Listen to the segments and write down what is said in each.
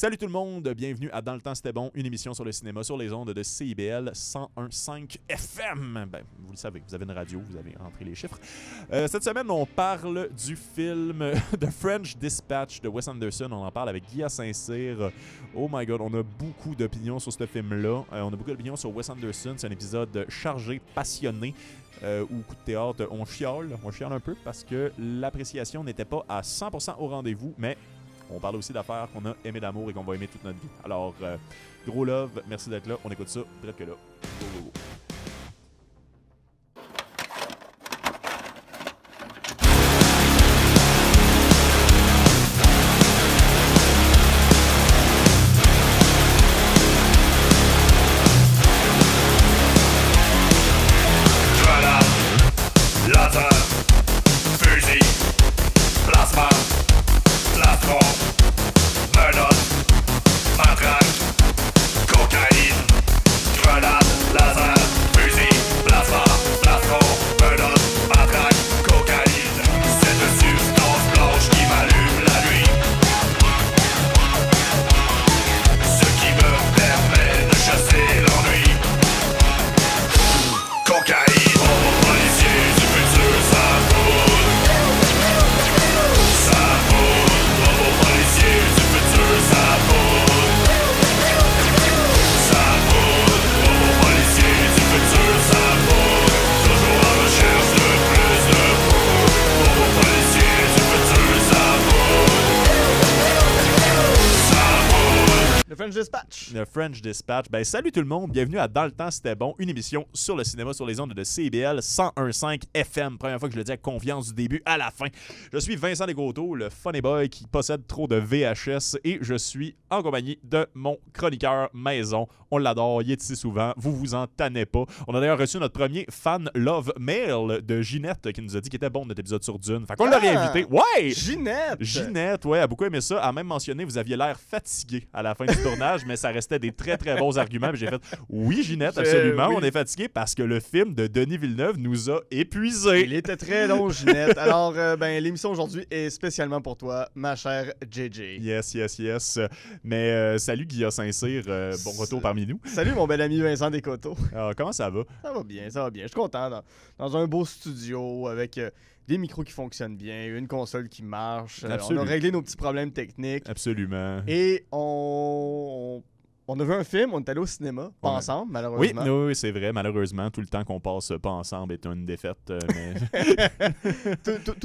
Salut tout le monde, bienvenue à Dans le temps c'était bon, une émission sur le cinéma sur les ondes de CIBL 101.5 FM. Ben, vous le savez, vous avez une radio, vous avez rentré les chiffres. Cette semaine, on parle du film The French Dispatch de Wes Anderson. On en parle avec Guy Saint-Cyr. Oh my god, on a beaucoup d'opinions sur ce film-là. On a beaucoup d'opinions sur Wes Anderson. C'est un épisode chargé, passionné. Ou coup de théâtre, on chiale un peu parce que l'appréciation n'était pas à 100% au rendez-vous, mais on parle aussi d'affaires qu'on a aimé d'amour et qu'on va aimer toute notre vie. Alors, gros love, merci d'être là, on écoute ça, direct que là. Go, go, go. Le French Dispatch. Ben, salut tout le monde, bienvenue à Dans le temps c'était bon, une émission sur le cinéma sur les ondes de CIBL 101.5 FM. Première fois que je le dis avec confiance du début à la fin. Je suis Vincent Descoteaux, le funny boy qui possède trop de VHS et je suis en compagnie de mon chroniqueur maison. On l'adore, il est ici souvent, vous vous en tannez pas. On a d'ailleurs reçu notre premier fan love mail de Ginette qui nous a dit qu'il était bon notre épisode sur Dune. Fait qu'on l'a réinvité. Ouais! Ginette, ouais, a beaucoup aimé ça. A même mentionné, vous aviez l'air fatigué à la fin du tournage, mais ça restait des très très bons arguments. Puis j'ai fait, oui Ginette, absolument, oui. On est fatigué parce que le film de Denis Villeneuve nous a épuisés. Il était très long, Ginette. Alors, l'émission aujourd'hui est spécialement pour toi, ma chère JJ. Yes. Mais salut Guillaume Saint-Cyr, bon retour parmi nous. Salut mon bel ami Vincent Descoteaux. Alors, comment ça va? Ça va bien. Je suis content dans un beau studio avec des micros qui fonctionnent bien, une console qui marche. On a réglé nos petits problèmes techniques. Absolument. Et on a vu un film, on est allé au cinéma, pas ensemble, malheureusement. Oui, c'est vrai. Malheureusement, tout le temps qu'on passe pas ensemble est une défaite. tout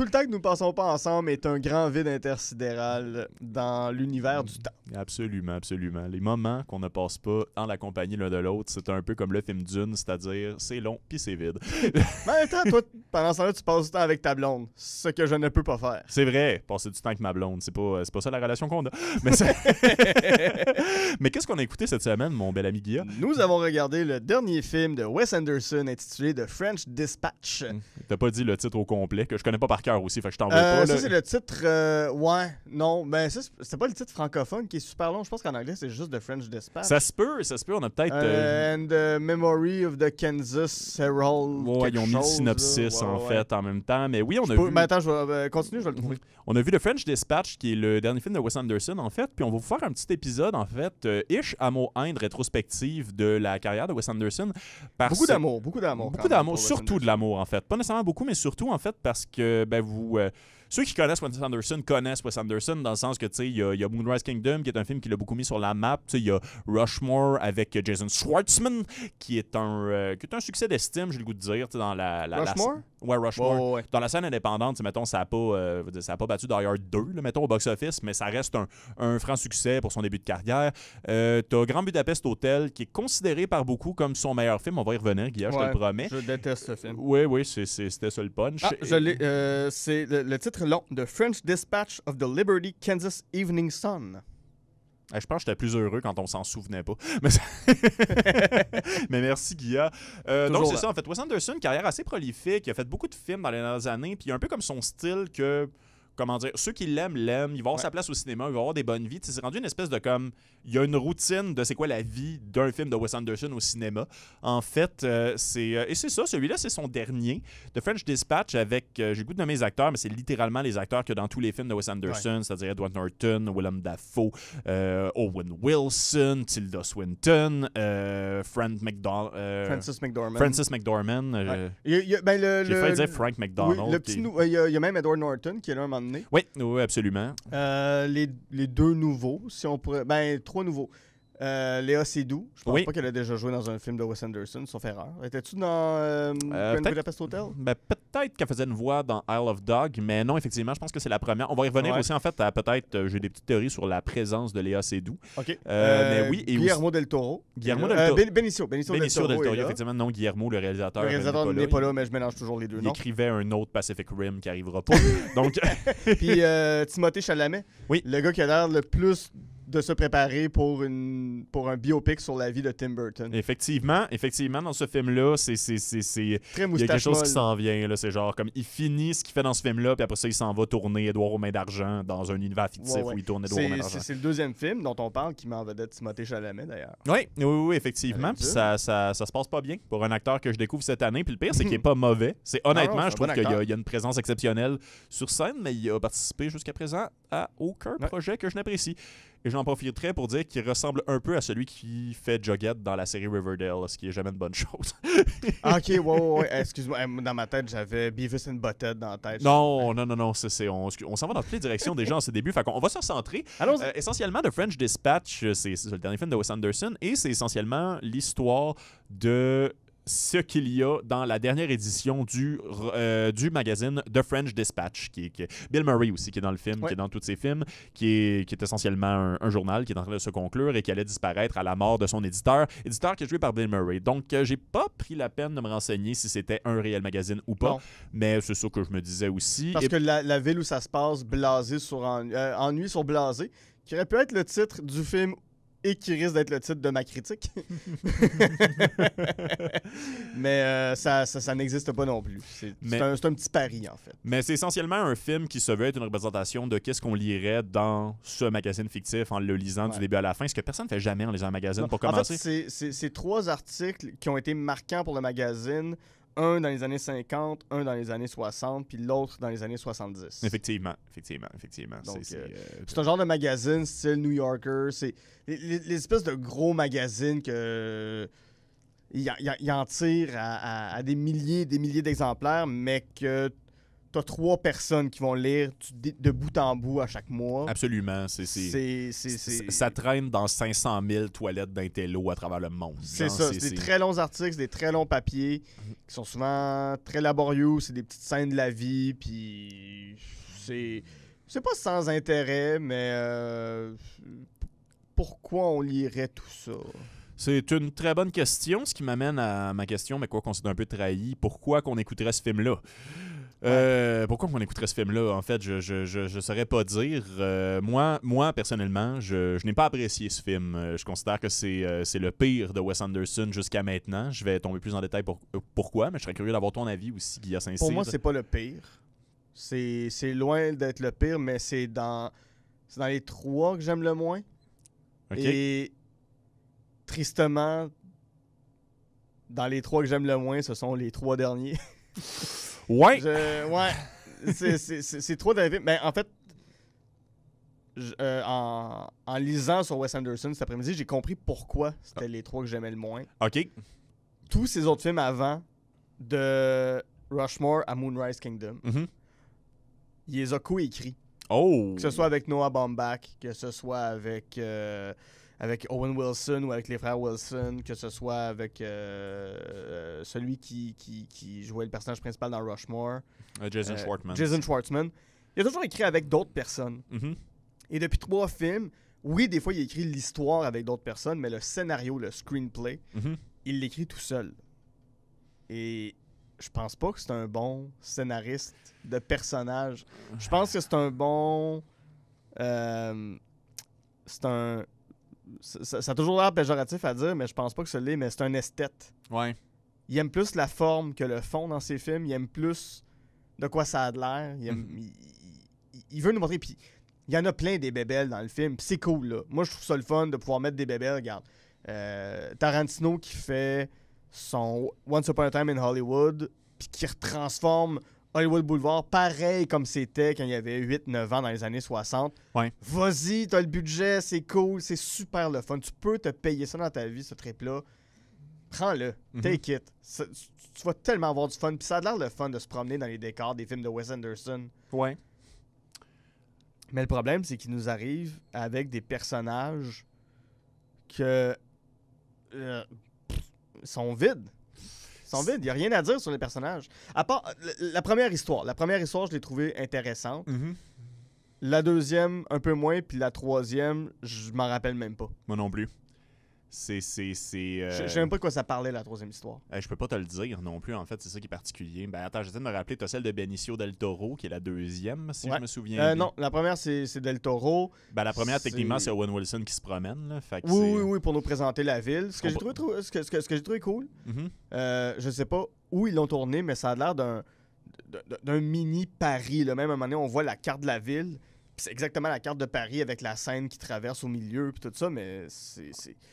le temps que nous passons pas ensemble est un grand vide intersidéral dans l'univers du temps. Absolument. Les moments qu'on ne passe pas dans la compagnie l'un de l'autre, c'est un peu comme le film Dune, c'est-à-dire c'est long puis c'est vide. Mais attends, toi, pendant ce temps-là, tu passes du temps avec ta blonde, ce que je ne peux pas faire. C'est vrai, passer du temps avec ma blonde, c'est pas ça la relation qu'on a. Mais qu'est-ce qu'on a écouté cette semaine, mon bel ami Guilla? Nous avons regardé le dernier film de Wes Anderson intitulé The French Dispatch. T'as pas dit le titre au complet, que je connais pas par cœur aussi, fait que je t'en veux pas. Ça, c'est le titre... Ben ça, c'est pas le titre francophone qui est super long. Je pense qu'en anglais, c'est juste The French Dispatch. Ça se peut, on a peut-être... And the Memory of the Kansas Herald. Ouais, ils ont mis le synopsis fait en même temps, mais oui, on a vu... Mais attends, je vais continuer, je vais le trouver. On a vu The French Dispatch, qui est le dernier film de Wes Anderson, en fait, puis on va vous faire un petit épisode, en fait, amour-haine rétrospective de la carrière de Wes Anderson. Beaucoup d'amour. Surtout de l'amour, en fait. Pas nécessairement beaucoup, mais surtout, en fait, parce que, ceux qui connaissent Wes Anderson connaissent Wes Anderson dans le sens que, tu sais, il y a Moonrise Kingdom, qui est un film qui l'a beaucoup mis sur la map. Tu sais, il y a Rushmore avec Jason Schwartzman, qui est un succès d'estime, j'ai le goût de dire, tu sais, dans la... Rushmore? Ouais, Rushmore. Ouais. Dans la scène indépendante, mettons, ça a pas battu Die Hard 2, là, mettons, au box-office, mais ça reste un franc succès pour son début de carrière. T'as Grand Budapest Hotel, qui est considéré par beaucoup comme son meilleur film. On va y revenir, Guillaume, je te le promets. Je déteste ce film. Oui, c'était ça le punch. C'est le titre long, The French Dispatch of the Liberty Kansas Evening Sun. Je pense que j'étais plus heureux quand on s'en souvenait pas. Mais merci, Guilla. Donc, c'est ça. En fait, Wes Anderson, carrière assez prolifique. Il a fait beaucoup de films dans les dernières années. Puis, un peu comme son style comment dire, ceux qui l'aiment, l'aiment. Il va avoir sa place au cinéma, il va avoir des bonnes vies. C'est rendu une espèce de comme... Il y a une routine de c'est quoi la vie d'un film de Wes Anderson au cinéma. En fait, et c'est ça, celui-là, c'est son dernier. The French Dispatch avec, j'ai le goût de nommer les acteurs, mais c'est littéralement les acteurs que dans tous les films de Wes Anderson, c'est-à-dire Edward Norton, Willem Dafoe, Owen Wilson, Tilda Swinton, Francis McDormand. J'ai failli dire Frank McDonald. Oui, il y a même Edward Norton qui est là un moment donné. Oui, absolument. Les deux nouveaux, si on pourrait... trois nouveaux. Léa Seydoux, je pense pas qu'elle a déjà joué dans un film de Wes Anderson, sauf erreur. Étais-tu dans Grand Budapest Hotel? Peut-être qu'elle faisait une voix dans Isle of Dog, mais non, effectivement, je pense que c'est la première. On va y revenir aussi, en fait, à peut-être, j'ai des petites théories sur la présence de Léa Seydoux. OK. Mais oui, et Guillermo del Toro. Benicio del Toro, effectivement, non, Guillermo, le réalisateur. Le réalisateur n'est pas là, mais je mélange toujours les deux noms. Il écrivait un autre Pacific Rim qui n'arrivera pas. Donc... Puis Timothée Chalamet, le gars qui a l'air le plus... de se préparer pour un biopic sur la vie de Tim Burton. Effectivement, dans ce film-là, c'est très il y a quelque chose qui s'en vient. Là. C'est genre comme il finit ce qu'il fait dans ce film-là, puis après ça, il s'en va tourner Édouard aux mains d'argent dans un univers fictif où il tourne Édouard aux mains d'argent. C'est le deuxième film dont on parle qui met en vedette Timothée Chalamet, d'ailleurs. Oui, effectivement. Puis ça se passe pas bien pour un acteur que je découvre cette année. Puis le pire, c'est qu'il est pas mauvais. Honnêtement, je trouve qu'il y a une présence exceptionnelle sur scène, mais il a participé jusqu'à présent à aucun projet que je n'apprécie. Et j'en profiterai pour dire qu'il ressemble un peu à celui qui fait Jughead dans la série Riverdale, ce qui est jamais une bonne chose. OK, ouais. Excuse-moi, dans ma tête, j'avais Beavis and Butthead dans la tête. Non, on s'en va dans toutes les directions déjà en ce début. Fait qu'on va se recentrer. Essentiellement, The French Dispatch, c'est le dernier film de Wes Anderson, et c'est essentiellement l'histoire de ce qu'il y a dans la dernière édition du magazine The French Dispatch, qui est Bill Murray aussi, qui est dans le film, qui est dans tous ses films, qui est essentiellement un journal qui est en train de se conclure et qui allait disparaître à la mort de son éditeur qui est joué par Bill Murray. Donc, j'ai pas pris la peine de me renseigner si c'était un réel magazine ou pas, mais c'est ça que je me disais aussi. Parce que la ville où ça se passe, Blasé sur Ennui sur Blasé, qui aurait pu être le titre du film et qui risque d'être le titre de ma critique. Mais ça n'existe pas non plus. C'est un petit pari, en fait. Mais c'est essentiellement un film qui se veut être une représentation de qu'est-ce qu'on lirait dans ce magazine fictif en le lisant du début à la fin, ce que personne ne fait jamais en lisant un magazine pour commencer. En fait, c'est 3 articles qui ont été marquants pour le magazine. Un dans les années 50, un dans les années 60, puis l'autre dans les années 70. Effectivement. Donc, c'est un genre de magazine style New Yorker. C'est les espèces de gros magazines que il en tire à des milliers d'exemplaires, mais que t'as 3 personnes qui vont lire de bout en bout à chaque mois. Absolument. Ça traîne dans 500 000 toilettes d'intello à travers le monde. C'est ça. C'est des très longs articles, des très longs papiers qui sont souvent très laborieux. C'est des petites scènes de la vie. Puis c'est pas sans intérêt, mais pourquoi on lirait tout ça? C'est une très bonne question, ce qui m'amène à ma question, mais quoi qu'on s'est un peu trahi. Pourquoi qu'on écouterait ce film-là? Pourquoi on écouterait ce film-là? En fait, je saurais pas dire. Moi, personnellement, je n'ai pas apprécié ce film. Je considère que c'est le pire de Wes Anderson jusqu'à maintenant. Je vais tomber plus en détail pourquoi, mais je serais curieux d'avoir ton avis aussi, Guilla Saint-Cyr. Pour moi, c'est pas le pire. C'est loin d'être le pire, mais c'est dans les 3 que j'aime le moins. Okay. Et tristement, dans les 3 que j'aime le moins, ce sont les 3 derniers. Ouais. C'est trop d'invite. Mais en fait, en lisant sur Wes Anderson cet après-midi, j'ai compris pourquoi c'était les 3 que j'aimais le moins. OK. Tous ces autres films avant, de Rushmore à Moonrise Kingdom, il les a co-écrits. Oh! Que ce soit avec Noah Baumbach, que ce soit avec Owen Wilson ou avec les frères Wilson, que ce soit avec celui qui jouait le personnage principal dans Rushmore. Jason Schwartzman. Jason Schwartzman. Il a toujours écrit avec d'autres personnes. Et depuis 3 films, oui, des fois, il écrit l'histoire avec d'autres personnes, mais le scénario, le screenplay, il l'écrit tout seul. Et je pense pas que c'est un bon scénariste de personnage. Je pense que c'est un bon... Ça a toujours l'air péjoratif à dire, mais je pense pas que ce l'est, mais c'est un esthète. Ouais. Il aime plus la forme que le fond dans ses films. Il aime plus de quoi ça a de l'air. il veut nous montrer, puis il y en a plein des bébelles dans le film, puis c'est cool, là. Moi, je trouve ça le fun de pouvoir mettre des bébelles, regarde. Tarantino qui fait son Once Upon a Time in Hollywood, puis qui retransforme Hollywood Boulevard pareil comme c'était quand il y avait 8-9 ans dans les années 60. Ouais. Vas-y, t'as le budget, c'est cool, c'est super le fun. Tu peux te payer ça dans ta vie, ce trip-là. Prends-le, take it. Tu vas tellement avoir du fun. Puis ça a l'air le fun de se promener dans les décors des films de Wes Anderson. Ouais. Mais le problème, c'est qu'il nous arrive avec des personnages que sont vides. Il n'y a rien à dire sur les personnages. À part la première histoire. La première histoire, je l'ai trouvée intéressante. La deuxième, un peu moins. Puis la troisième, je m'en rappelle même pas. Moi non plus. Je sais même pas de quoi ça parlait, la troisième histoire. Je peux pas te le dire non plus, en fait. C'est ça qui est particulier. Ben attends, j'essaie de me rappeler. T'as celle de Benicio del Toro, qui est la deuxième, si je me souviens bien. Non, la première, c'est del Toro. Ben, la première, techniquement, c'est Owen Wilson qui se promène. Là. Fait que oui, pour nous présenter la ville. Ce que j'ai trouvé cool, je sais pas où ils l'ont tourné, mais ça a l'air d'un mini Paris. Là. Même à un moment donné, on voit la carte de la ville. C'est exactement la carte de Paris avec la Seine qui traverse au milieu puis tout ça, mais c'est...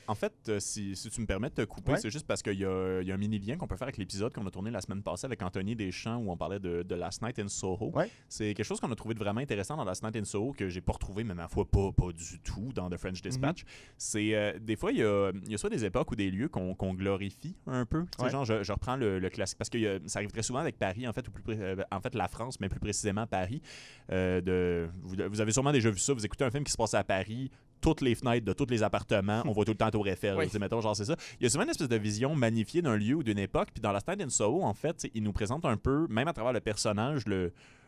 En fait, si tu me permets de te couper, c'est juste parce qu'il y a un mini-lien qu'on peut faire avec l'épisode qu'on a tourné la semaine passée avec Anthony Deschamps où on parlait de Last Night in Soho. Ouais. C'est quelque chose qu'on a trouvé vraiment intéressant dans Last Night in Soho que j'ai pas retrouvé, mais ma foi, pas du tout dans The French Dispatch. C'est des fois, il y a soit des époques ou des lieux qu'on glorifie un peu. Genre, je reprends le classique parce que ça arrive très souvent avec Paris, en fait, ou la France, mais plus précisément Paris. Vous avez sûrement déjà vu ça. Vous écoutez un film qui se passe à Paris, toutes les fenêtres de tous les appartements, on voit tout le temps Tour Eiffel. Mettons, genre, c'est ça. Il y a souvent une espèce de vision magnifiée d'un lieu ou d'une époque. Puis dans Last Night in Soho, en fait, il nous présente un peu, même à travers le personnage,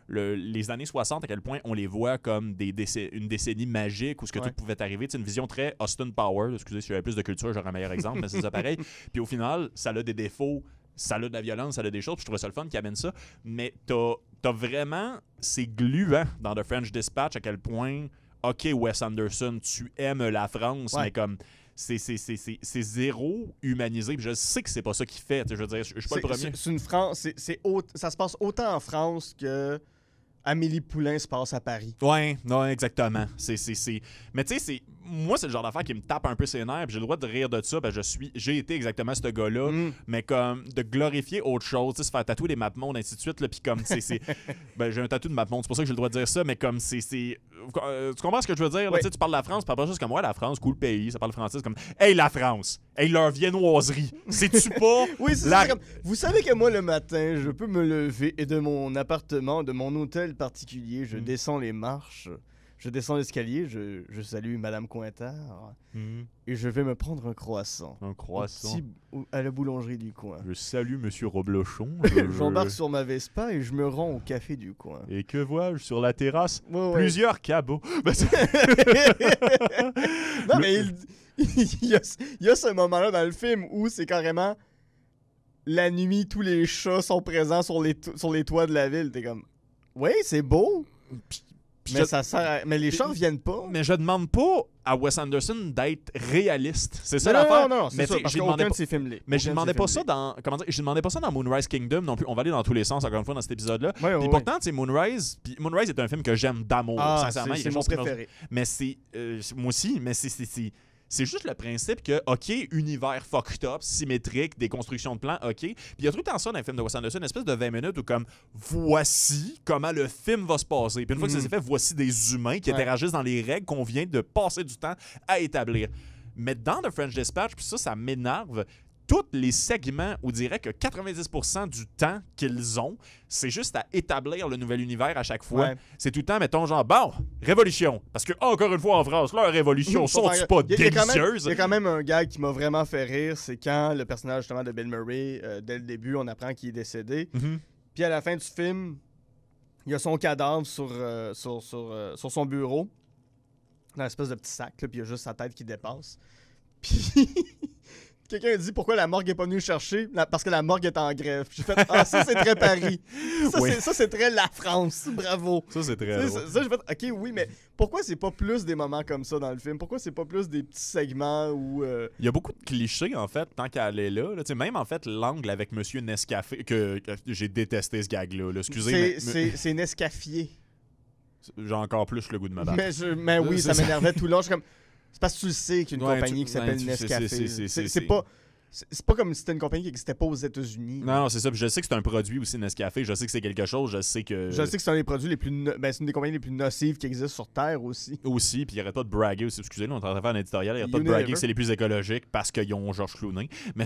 les années 60, à quel point on les voit comme une décennie magique où ce que tout pouvait arriver. C'est une vision très Austin Powers. Excusez, si j'avais plus de culture, j'aurais un meilleur exemple, mais c'est ça pareil. Puis au final, ça a des défauts. Ça a de la violence, ça a des choses, puis je trouvais ça le fun qui amène ça. Mais t'as vraiment... C'est gluant dans The French Dispatch à quel point, OK, Wes Anderson, tu aimes la France, mais comme... C'est zéro humanisé. Puis je sais que c'est pas ça qu'il fait. Je veux dire, je suis pas le premier. C'est une France... ça se passe autant en France que... Amélie Poulain se passe à Paris. Ouais, non, exactement. Mais tu sais, moi, c'est le genre d'affaire qui me tape un peu ses nerfs. J'ai le droit de rire de ça. J'ai été exactement ce gars-là. Mais comme de glorifier autre chose, se faire tatouer des mapmondes, ainsi de suite. Puis comme, j'ai un tatou de mapmonde, c'est pour ça que j'ai le droit de dire ça. Mais comme, tu comprends ce que je veux dire? Là, tu parles de la France, puis après ça, c'est comme, ouais, la France, cool pays, ça parle français. C'est comme, hey, la France, hey, leur viennoiserie. Sais-tu pas? Oui, c'est ça. Comme, vous savez que moi, le matin, je peux me lever et de mon appartement, de mon hôtel particulier, je descends les marches, je descends l'escalier, je salue Madame Cointard et je vais me prendre un croissant. Un croissant. À la boulangerie du coin. Je salue Monsieur Roblochon. J'embarque sur ma Vespa et je me rends au café du coin. Et que vois-je sur la terrasse? Plusieurs cabots. Non, mais il y a ce moment-là dans le film où c'est carrément la nuit, tous les chats sont présents sur les toits de la ville. T'es comme... Oui, c'est beau. Mais les chats reviennent pas. Mais je demande pas à Wes Anderson d'être réaliste. C'est ça l'affaire. Non, c'est ça, parce qu'aucun de ses films l'est. Mais je demandais pas ça dans... Comment dire? Je demandais pas ça dans Moonrise Kingdom non plus. On va aller dans tous les sens, encore une fois, dans cet épisode-là. Puis pourtant, c'est Moonrise est un film que j'aime d'amour, sincèrement. C'est mon préféré. Mais c'est... moi aussi, mais c'est juste le principe que, OK, univers fucked up, symétrique, des constructions de plans, OK. Puis il y a tout le temps ça dans les films de Wes Anderson, une espèce de 20 minutes où comme, voici comment le film va se passer. Puis une fois que ça s'est fait, voici des humains qui interagissent dans les règles qu'on vient de passer du temps à établir. Mais dans The French Dispatch, puis ça m'énerve, tous les segments, on dirait que 90% du temps qu'ils ont, c'est juste à établir le nouvel univers à chaque fois. C'est tout le temps, mettons, genre, bon, révolution. Parce que, encore une fois, en France, leur révolution, sont-ils pas délicieuses? Il y a quand même un gag qui m'a vraiment fait rire, c'est quand le personnage, justement, de Bill Murray, dès le début, on apprend qu'il est décédé. Puis à la fin du film, il y a son cadavre sur son bureau, dans une espèce de petit sac, là, puis il y a juste sa tête qui dépasse. Puis... Quelqu'un a dit pourquoi la morgue n'est pas venue le chercher parce que la morgue est en grève. J'ai fait ça c'est très Paris. Ça c'est très la France. Bravo. Ça c'est très drôle. Ça j'ai fait OK oui mais pourquoi c'est pas plus des moments comme ça dans le film? Pourquoi c'est pas plus des petits segments où Il y a beaucoup de clichés en fait tant qu'elle est là. Même en fait l'angle avec Monsieur Nescafé que j'ai détesté ce gag là. Excusez. C'est Nescafier. j'ai encore plus le goût de me battre. Mais oui, ça m'énervait tout le long. Je suis comme... C'est parce que tu le sais qu'il y a une compagnie qui s'appelle Nescafé. C'est pas comme si c'était une compagnie qui n'existait pas aux États-Unis. Non, c'est ça. Puis je sais que c'est un produit aussi, Nescafé. Je sais que c'est quelque chose. Je sais que c'est un des produits les plus... c'est une des compagnies les plus nocives qui existent sur Terre aussi. Aussi, puis il arrête pas de braguer aussi. Excusez-nous, on est en train de faire un éditorial. Il arrête pas de braguer que c'est les plus écologiques parce qu'ils ont Georges Clooney. Mais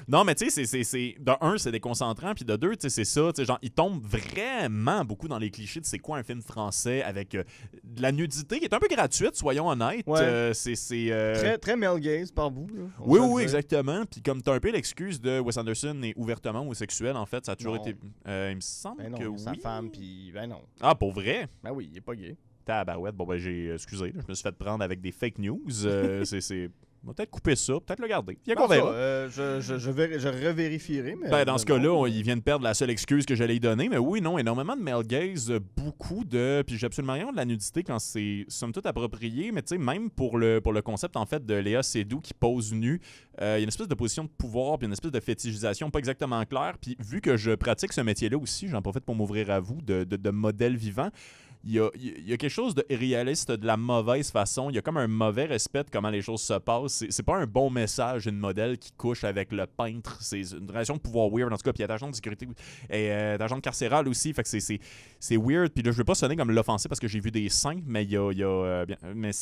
non, mais tu sais, c'est de un, c'est déconcentrant. Puis de deux, tu sais, c'est ça. Genre, ils tombent vraiment beaucoup dans les clichés de c'est quoi un film français avec de la nudité qui est un peu gratuite, soyons honnêtes. Ouais. C'est très male gaze par vous. Là, oui, exactement. Puis comme t'as un peu l'excuse de Wes Anderson est ouvertement homosexuel, en fait, ça a toujours été... il me semble que oui. Sa femme, puis non. Ah, pour vrai? Ben oui, il est pas gay. Tabarouette. Bon, ben excusez, je me suis fait prendre avec des fake news. c'est... On va peut-être couper ça, peut-être le garder. Il y a qu'on verra. Je revérifierai. Mais dans ce cas-là, il vient de perdre la seule excuse que j'allais lui donner. Mais oui, non, énormément de male gaze, beaucoup de... Puis j'ai absolument rien de la nudité quand c'est somme toute approprié. Mais tu sais, même pour le concept, en fait, de Léa Seydoux qui pose nue, il y a une espèce de position de pouvoir puis une espèce de fétichisation pas exactement claire. Puis vu que je pratique ce métier-là aussi, j'en profite pour m'ouvrir à vous, de modèle vivant. Il y a quelque chose de irréaliste de la mauvaise façon. Il y a comme un mauvais respect de comment les choses se passent. C'est pas un bon message, une modèle qui couche avec le peintre. C'est une relation de pouvoir weird, en tout cas. Puis il y a d'agent de sécurité et d'agent carcéral aussi. Fait que c'est weird. Puis là, je veux pas sonner comme l'offensé parce que j'ai vu des seins, mais mais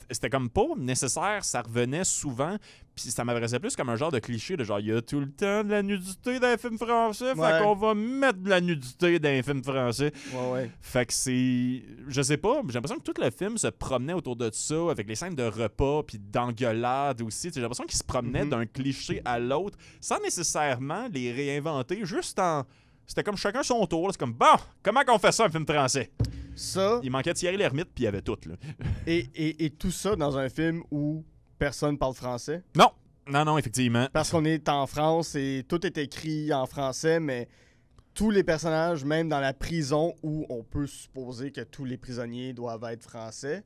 c'était comme pas nécessaire, ça revenait souvent, puis ça m'adressait plus comme un genre de cliché de genre, il y a tout le temps de la nudité dans les films français, fait qu'on va mettre de la nudité dans les films français. Ouais. Fait que c'est... Je sais pas, j'ai l'impression que tout le film se promenait autour de ça, avec les scènes de repas, puis d'engueulade aussi. J'ai l'impression qu'il se promenait d'un cliché à l'autre, sans nécessairement les réinventer, juste en... C'était comme chacun son tour. C'est comme, bon, comment qu'on fait ça, un film français? Ça... Il manquait Thierry Lhermitte, puis il y avait tout. Là. et tout ça dans un film où personne parle français? Non, effectivement. Parce qu'on est en France et tout est écrit en français, mais tous les personnages, même dans la prison où on peut supposer que tous les prisonniers doivent être français,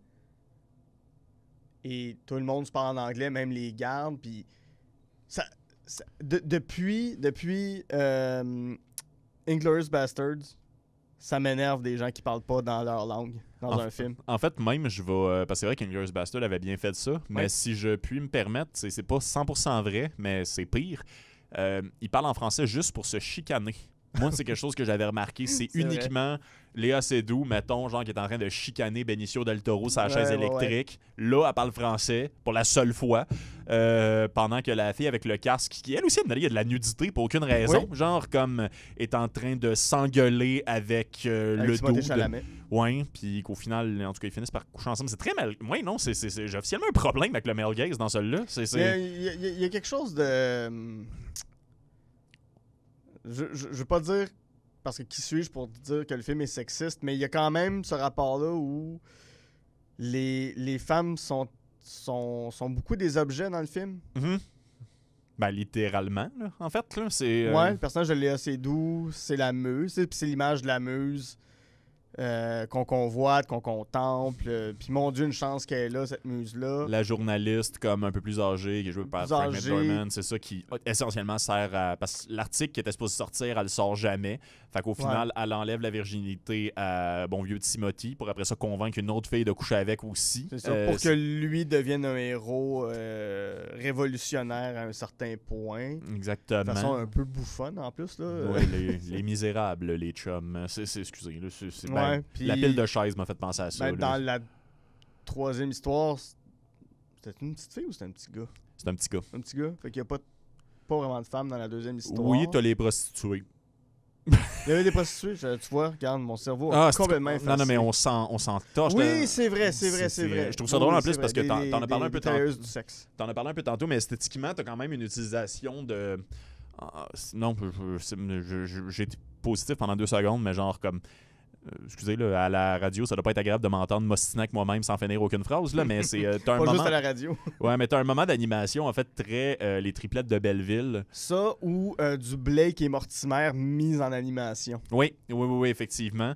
et tout le monde se parle en anglais, même les gardes, puis... Depuis Inglourious Basterds, ça m'énerve des gens qui parlent pas dans leur langue dans un film. En fait, même, je vais... Parce que c'est vrai qu'Inglourious Basterds avait bien fait ça, mais si je puis me permettre, c'est pas 100% vrai, mais c'est pire. Il parle en français juste pour se chicaner. Moi, c'est quelque chose que j'avais remarqué. C'est uniquement Léa Seydoux, mettons, genre qui est en train de chicaner Benicio del Toro sur la chaise électrique. Là, elle parle français pour la seule fois. Pendant que la fille avec le casque, qui elle aussi, il y a de la nudité pour aucune raison. Genre comme est en train de s'engueuler avec le dos. Ouais, puis qu'au final, en tout cas, ils finissent par coucher ensemble. C'est très mal. Moi, non, j'ai officiellement un problème avec le male gaze dans celui-là. Il y a quelque chose de... Je veux pas dire, parce que qui suis-je pour dire que le film est sexiste, mais il y a quand même ce rapport-là où les femmes sont beaucoup des objets dans le film. Mm-hmm. Ben, littéralement, là, en fait. Là, c'est, Ouais, le personnage de Léa Seydoux, c'est la muse, puis c'est l'image de la muse qu'on convoite, qu'on contemple. Puis mon Dieu, une chance qu'elle est là, cette muse-là. La journaliste comme un peu plus âgée, qui est jouée par Frank McDormand, c'est ça qui essentiellement sert à... Parce que l'article qui était supposé sortir, elle le sort jamais. Fait qu'au final, elle enlève la virginité à bon vieux Timothy pour après ça convaincre une autre fille de coucher avec aussi. C'est ça, pour que lui devienne un héros révolutionnaire à un certain point. Exactement. De façon un peu bouffonne en plus. Là. Ouais, les misérables, les chums. Excusez, là, puis, la pile de chaises m'a fait penser à ça. Dans la troisième histoire, c'était une petite fille ou c'était un petit gars? C'est un petit gars. Un petit gars? Fait qu'il n'y a pas vraiment de femmes dans la deuxième histoire. Oui, t'as les prostituées. Il y avait des prostituées, tu vois, regarde, mon cerveau a complètement effacé. Non, mais on s'en torche. Oui, c'est vrai. Je trouve ça drôle en plus parce que t'en as parlé un peu tantôt. Du sexe. T'en as parlé un peu tantôt, mais esthétiquement, t'as quand même une utilisation de... non, j'ai été positif pendant 2 secondes, mais genre comme... excusez, là, à la radio, ça doit pas être agréable de m'entendre m'ostiner avec moi-même sans finir aucune phrase, là, mais c'est pas moment... juste à la radio. Ouais, mais t'as un moment d'animation, en fait, très les triplettes de Belleville. Ça ou du Blake et Mortimer mis en animation. Oui, effectivement.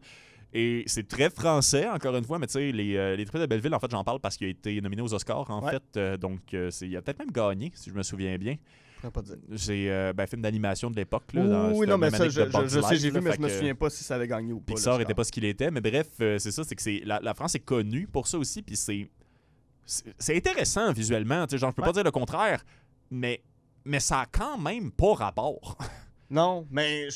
Et c'est très français, encore une fois, mais tu sais, les Tripes de Belleville, en fait, j'en parle parce qu'il a été nominé aux Oscars, en fait. Donc, il a peut-être même gagné, si je me souviens bien. Je pourrais pas dire. C'est film d'animation de l'époque. Là, oui, non, mais ça, je sais, j'ai vu, mais je me que souviens pas si ça avait gagné ou pas. Pixar n'était pas ce qu'il était. Mais bref, c'est ça, c'est que la France est connue pour ça aussi, puis c'est intéressant visuellement. Tu sais, genre, je peux pas dire le contraire, mais ça a quand même pas rapport. Non, mais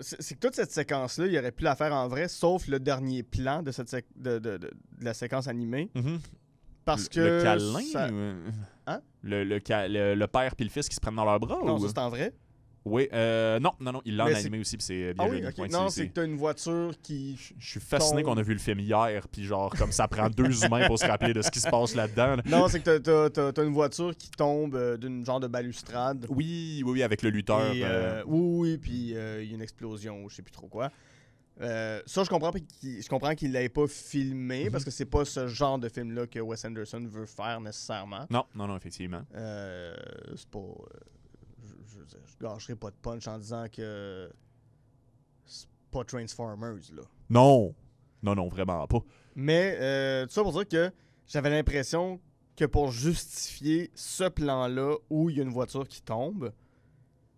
c'est que toute cette séquence-là, il aurait pu la faire en vrai, sauf le dernier plan de de la séquence animée. Parce que. Le câlin ça... Hein? Le père puis le fils qui se prennent dans leurs bras? Non, ou... ça c'est en vrai. Oui, non, il l'a en animé aussi, puis c'est bien joli. Okay. Non, c'est que t'as une voiture qui. Je suis fasciné qu'on a vu le film hier, puis genre, comme ça prend 2 humains pour se rappeler de ce qui se passe là-dedans. Là. Non, c'est que t'as une voiture qui tombe d'une genre de balustrade. Oui, avec le lutteur. Oui, puis il y a une explosion, je sais plus trop quoi. Ça, je comprends qu'il l'ait pas filmé, parce que c'est pas ce genre de film-là que Wes Anderson veut faire nécessairement. Non, effectivement. C'est pas. Je gâcherai pas de punch en disant que c'est pas Transformers, là. Non, vraiment pas. Mais tout ça pour dire que j'avais l'impression que pour justifier ce plan-là où il y a une voiture qui tombe,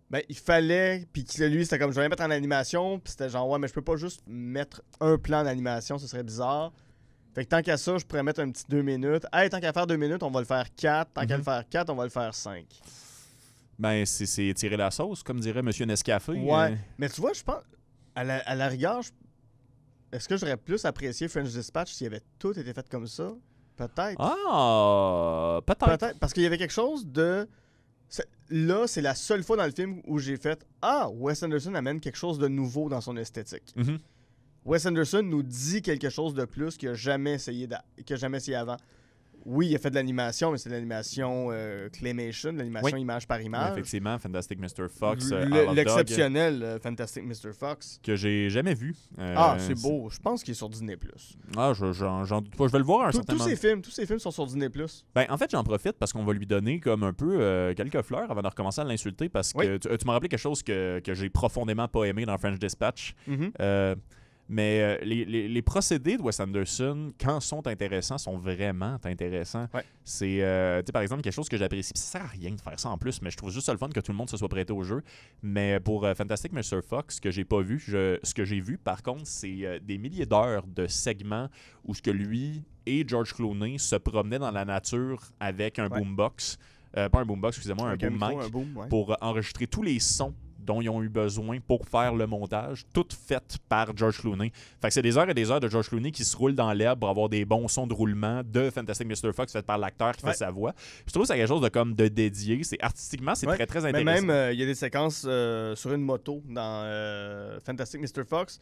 ben il fallait, puis que lui c'était comme je vais mettre en animation, puis c'était genre ouais mais je peux pas juste mettre un plan d'animation, ce serait bizarre. Fait que tant qu'à ça, je pourrais mettre un petit 2 minutes. Hey, tant qu'à faire 2 minutes, on va le faire 4. Tant qu'à le faire 4, on va le faire 5. Ben, c'est tirer la sauce, comme dirait M. Nescafé. Ouais. Mais tu vois, je pense, à la rigueur, est-ce que j'aurais plus apprécié French Dispatch s'il avait tout été fait comme ça? Peut-être. Ah, peut-être. Parce qu'il y avait quelque chose de... Là, c'est la seule fois dans le film où j'ai fait « Ah, Wes Anderson amène quelque chose de nouveau dans son esthétique. Wes Anderson nous dit quelque chose de plus qu'il n'a jamais essayé avant. Oui, il a fait de l'animation, mais c'est de l'animation claymation, de l'animation image par image. Oui, effectivement, Fantastic Mr. Fox. L'exceptionnel Fantastic Mr. Fox. Que j'ai jamais vu. C'est beau. Je pense qu'il est sur Disney+. Ah, j'en doute pas. Je vais le voir un certain moment. Tous ces films sont sur Disney+. Ben, en fait, j'en profite parce qu'on va lui donner comme un peu quelques fleurs avant de recommencer à l'insulter parce que tu m'as rappelé quelque chose que j'ai profondément pas aimé dans French Dispatch. Mais les procédés de Wes Anderson, quand sont intéressants, sont vraiment intéressants. Ouais. C'est, par exemple, quelque chose que j'apprécie. Ça sert à rien de faire ça en plus, mais je trouve juste ça le fun que tout le monde se soit prêté au jeu. Mais pour Fantastic Mr. Fox, ce que j'ai pas vu, ce que j'ai vu, par contre, c'est des milliers d'heures de segments où ce que lui et George Clooney se promenaient dans la nature avec un boombox. Pas un boombox, excusez-moi, un boom mic, pour enregistrer tous les sons dont ils ont eu besoin pour faire le montage, toutes faites par George Clooney. Fait que c'est des heures et des heures de George Clooney qui se roule dans l'herbe pour avoir des bons sons de roulement de Fantastic Mr. Fox fait par l'acteur qui fait sa voix. Puis je trouve que c'est quelque chose de dédié. Artistiquement, c'est très, très intéressant. Mais même, il y a des séquences sur une moto dans Fantastic Mr. Fox.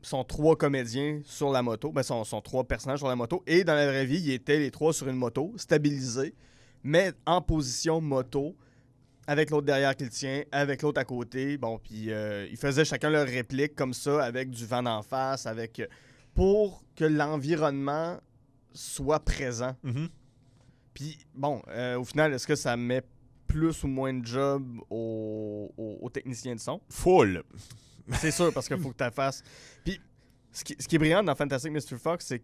Sont 3 comédiens sur la moto. Ben, sont 3 personnages sur la moto. Et dans la vraie vie, ils étaient les 3 sur une moto, stabilisés, mais en position moto, avec l'autre derrière qui le tient, avec l'autre à côté. Bon, puis ils faisaient chacun leur réplique comme ça, avec du vent d'en face, pour que l'environnement soit présent. Puis, bon, au final, est-ce que ça met plus ou moins de job aux techniciens de son? Full! C'est sûr, parce qu'il faut que tu fasses. Puis, ce qui est brillant dans Fantastic Mr. Fox, c'est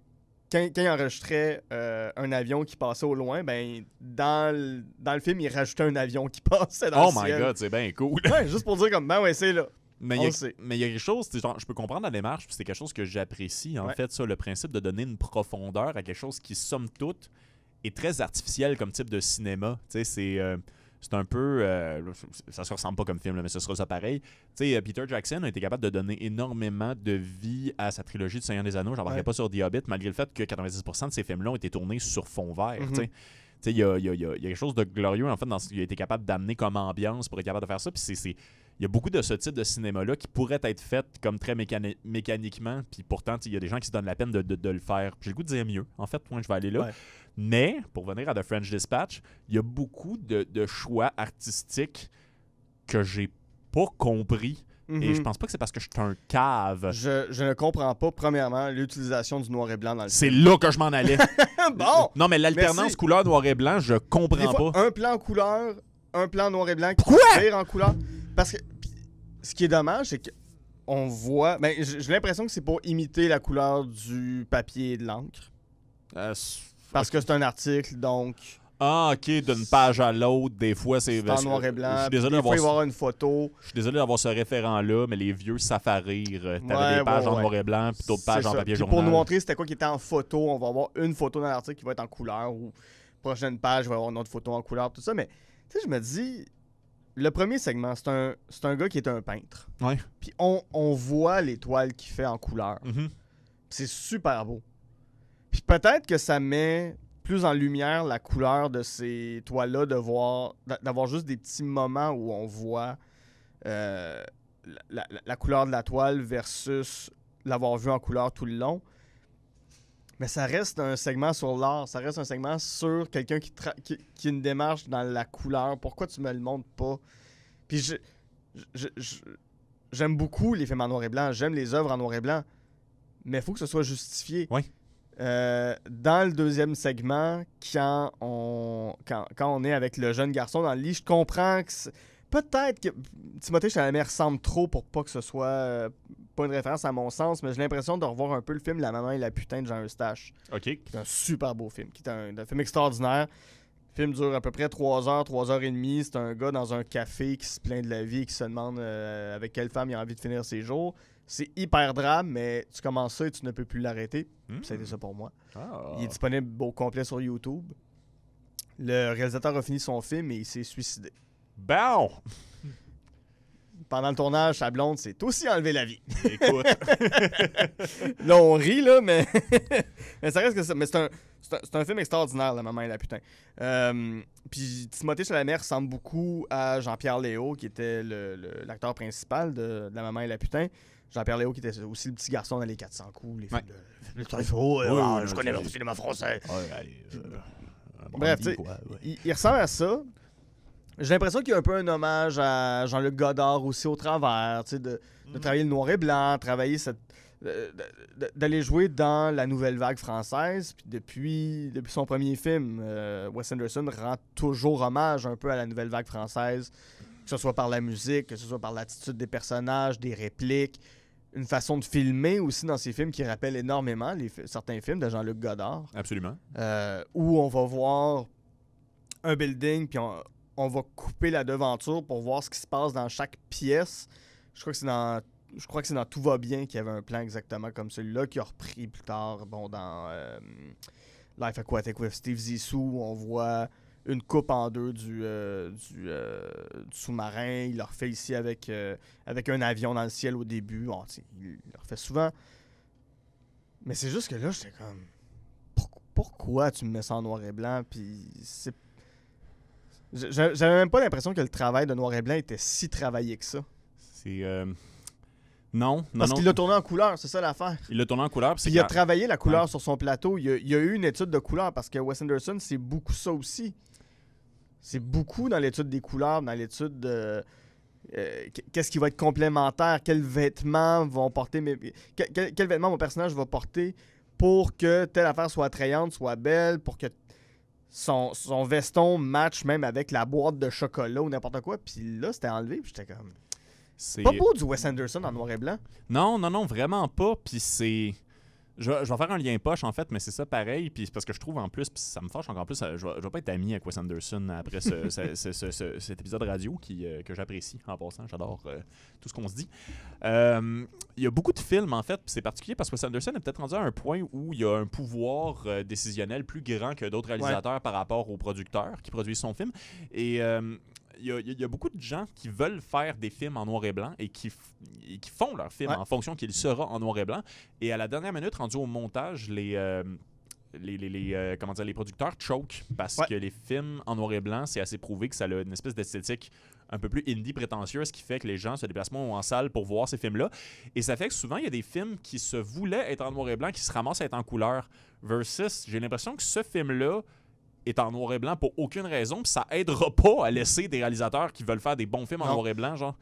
quand il enregistrait un avion qui passait au loin, ben dans le film, il rajoutait un avion qui passait dans le ciel. Oh my God, c'est bien cool. Ouais, juste pour dire comme, ben ouais, c'est là. Mais il y a quelque chose, genre, je peux comprendre la démarche, puis c'est quelque chose que j'apprécie, en fait, ça, le principe de donner une profondeur à quelque chose qui, somme toute, est très artificiel comme type de cinéma. Tu sais, c'est un peu... ça se ressemble pas comme film, là, mais ce sera ça pareil. Tu sais, Peter Jackson a été capable de donner énormément de vie à sa trilogie de Seigneur des Anneaux. J'en parlerai pas sur The Hobbit, malgré le fait que 90% de ces films-là ont été tournés sur fond vert. Tu sais, il y a quelque chose de glorieux, en fait, dans ce qu'il a été capable d'amener comme ambiance pour être capable de faire ça. Puis il y a beaucoup de ce type de cinéma-là qui pourrait être fait comme très mécaniquement. Puis pourtant, il y a des gens qui se donnent la peine de le faire. J'ai le goût de dire mieux. En fait, moi, je vais aller là. Ouais. Mais, pour venir à The French Dispatch, il y a beaucoup de choix artistiques que j'ai pas compris. Et je pense pas que c'est parce que je suis un cave. Je ne comprends pas, premièrement, l'utilisation du noir et blanc dans le C'est film. là que je m'en allais. Bon! Non, mais l'alternance couleur noir et blanc, je comprends pas. Un plan couleur, un plan noir et blanc qui vire en couleur. Parce que ce qui est dommage, c'est que on voit... Ben, j'ai l'impression que c'est pour imiter la couleur du papier et de l'encre. Parce que c'est un article, donc... Ah, OK, d'une page à l'autre, des fois, c'est en noir et blanc. Je suis désolé des fois, il va y avoir une photo. Je suis désolé d'avoir ce référent-là, mais les vieux, ça fait rire. T'avais des pages en noir et blanc, puis d'autres pages en papier journal. Pour nous montrer c'était quoi qui était en photo, on va avoir une photo dans l'article qui va être en couleur, ou prochaine page, il va y avoir une autre photo en couleur, tout ça. Mais, tu sais, je me dis... Le premier segment, c'est un gars qui est un peintre. Ouais. Puis on voit les toiles qu'il fait en couleur. Mm-hmm. C'est super beau. Puis peut-être que ça met plus en lumière la couleur de ces toiles-là, d'avoir juste des petits moments où on voit la couleur de la toile versus l'avoir vu en couleur tout le long. Mais ça reste un segment sur l'art, ça reste un segment sur quelqu'un qui a une démarche dans la couleur. Pourquoi tu me le montres pas? Puis j'aime beaucoup les films en noir et blanc, j'aime les œuvres en noir et blanc, mais il faut que ce soit justifié. Oui. Dans le deuxième segment, quand on est avec le jeune garçon dans le lit, je comprends que peut-être que Timothée Chalamet ressemble trop pour pas que ce soit pas une référence à mon sens, mais j'ai l'impression de revoir un peu le film La maman et la putain de Jean Eustache. OK. Qui est un super beau film, qui est un film extraordinaire. Le film dure à peu près 3 heures, 3 heures et demie. C'est un gars dans un café qui se plaint de la vie et qui se demande avec quelle femme il a envie de finir ses jours. C'est hyper drame, mais tu commences ça et tu ne peux plus l'arrêter. Ça a été ça pour moi. Il est disponible au complet sur YouTube. Le réalisateur a fini son film et il s'est suicidé. Bon! Pendant le tournage, sa blonde s'est aussi enlevé la vie. Écoute. Là, on rit, là, mais... mais ça reste que ça. Mais c'est un film extraordinaire, La maman et la putain. Puis Timothée Chalamet ressemble beaucoup à Jean-Pierre Léaud, qui était l'acteur principal de La maman et la putain. Jean-Pierre Léaud, qui était aussi le petit garçon dans Les 400 coups, les films de Truffaut. Je connais le cinéma français. Bref, tu sais, il ressemble à ça. J'ai l'impression qu'il y a un peu un hommage à Jean-Luc Godard aussi au travers, tu sais, de travailler le noir et blanc, travailler d'aller jouer dans la nouvelle vague française. Puis depuis son premier film, Wes Anderson rend toujours hommage un peu à la nouvelle vague française, que ce soit par la musique, que ce soit par l'attitude des personnages, des répliques, une façon de filmer aussi dans ses films qui rappelle énormément certains films de Jean-Luc Godard. Absolument. Où on va voir un building, puis on va couper la devanture pour voir ce qui se passe dans chaque pièce. Je crois que c'est dans Tout va bien qu'il y avait un plan exactement comme celui-là, qui a repris plus tard dans Life Aquatic with Steve Zissou, où on voit une coupe en deux du sous-marin. Il le refait ici avec un avion dans le ciel au début. Bon, il le refait souvent. Mais c'est juste que là, j'étais comme... Pourquoi tu me mets ça en noir et blanc? Puis c'est... J'avais même pas l'impression que le travail de noir et blanc était si travaillé que ça. C'est... Non. Parce qu'il l'a tourné en couleur, c'est ça l'affaire. Il l'a tourné en couleur. Puis il a travaillé la couleur sur son plateau. Il y a eu une étude de couleur, parce que Wes Anderson, c'est beaucoup ça aussi. C'est beaucoup dans l'étude des couleurs, dans l'étude de... qu'est-ce qui va être complémentaire, quels vêtements vont porter... Quel vêtement mon personnage va porter pour que telle affaire soit attrayante, soit belle, pour que son veston match même avec la boîte de chocolat ou n'importe quoi. Puis là, c'était enlevé, puis j'étais comme... C'est pas beau du Wes Anderson en noir et blanc. Non, vraiment pas. Puis c'est... Je vais faire un lien poche, en fait, mais c'est ça pareil. Puis c'est parce que je trouve en plus, puis ça me fâche encore plus, je vais pas être ami avec Wes Anderson après cet épisode radio que j'apprécie en passant. J'adore tout ce qu'on se dit. Il y a beaucoup de films, en fait, puis c'est particulier parce que Wes Anderson est peut-être rendu à un point où il y a un pouvoir décisionnel plus grand que d'autres réalisateurs par rapport aux producteurs qui produisent son film. Et... il y a beaucoup de gens qui veulent faire des films en noir et blanc et qui font leur film en fonction qu'il sera en noir et blanc. Et à la dernière minute, rendu au montage, les producteurs choke parce que les films en noir et blanc, c'est assez prouvé que ça a une espèce d'esthétique un peu plus indie prétentieuse qui fait que les gens se déplacent moins en salle pour voir ces films-là. Et ça fait que souvent, il y a des films qui se voulaient être en noir et blanc qui se ramassent à être en couleur versus, j'ai l'impression que ce film-là est en noir et blanc pour aucune raison, puis ça aidera pas à laisser des réalisateurs qui veulent faire des bons films en noir et blanc, genre.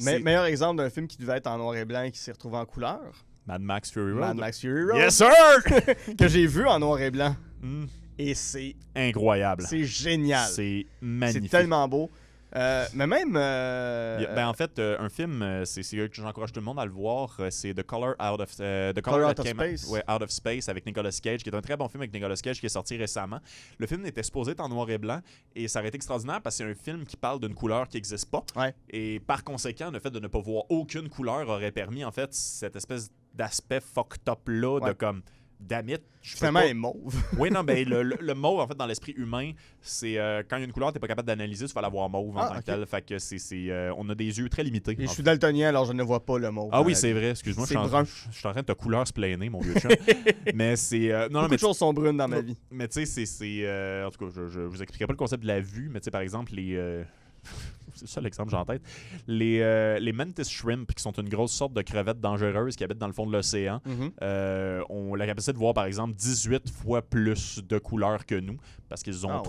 Meilleur exemple d'un film qui devait être en noir et blanc et qui s'est retrouvé en couleur. Mad Max Fury Road. Mad Max Fury Road. Yes, sir! Que j'ai vu en noir et blanc. Et c'est... incroyable. C'est génial. C'est magnifique. C'est tellement beau. Mais même... Ben, en fait, un film, c'est que j'encourage tout le monde à le voir, c'est The Color Out of, Space. Ouais, Out of Space avec Nicolas Cage, qui est un très bon film avec Nicolas Cage qui est sorti récemment. Le film était supposé être en noir et blanc et ça aurait été extraordinaire parce que c'est un film qui parle d'une couleur qui n'existe pas. Ouais. Et par conséquent, le fait de ne pas voir aucune couleur aurait permis, en fait, cette espèce d'aspect fucked up-là de comme... Damit. Finalement, elle est mauve. Oui, non, ben le mauve, en fait, dans l'esprit humain, c'est quand il y a une couleur, t'es pas capable d'analyser, tu vas la voir mauve en tant que tel. Fait que on a des yeux très limités. Et je suis daltonien, alors je ne vois pas le mauve. Ah oui, c'est vrai, excuse-moi, je suis en train de te couleur splainer, mon vieux chat. Mais c'est... Beaucoup de choses sont brunes dans ma vie. Mais tu sais, c'est... en tout cas, je vous expliquerai pas le concept de la vue, mais tu sais, par exemple, les... c'est ça l'exemple que j'ai en tête. Les mantis shrimp, qui sont une grosse sorte de crevette dangereuse qui habite dans le fond de l'océan, ont la capacité de voir, par exemple, 18 fois plus de couleurs que nous, parce qu'ils ont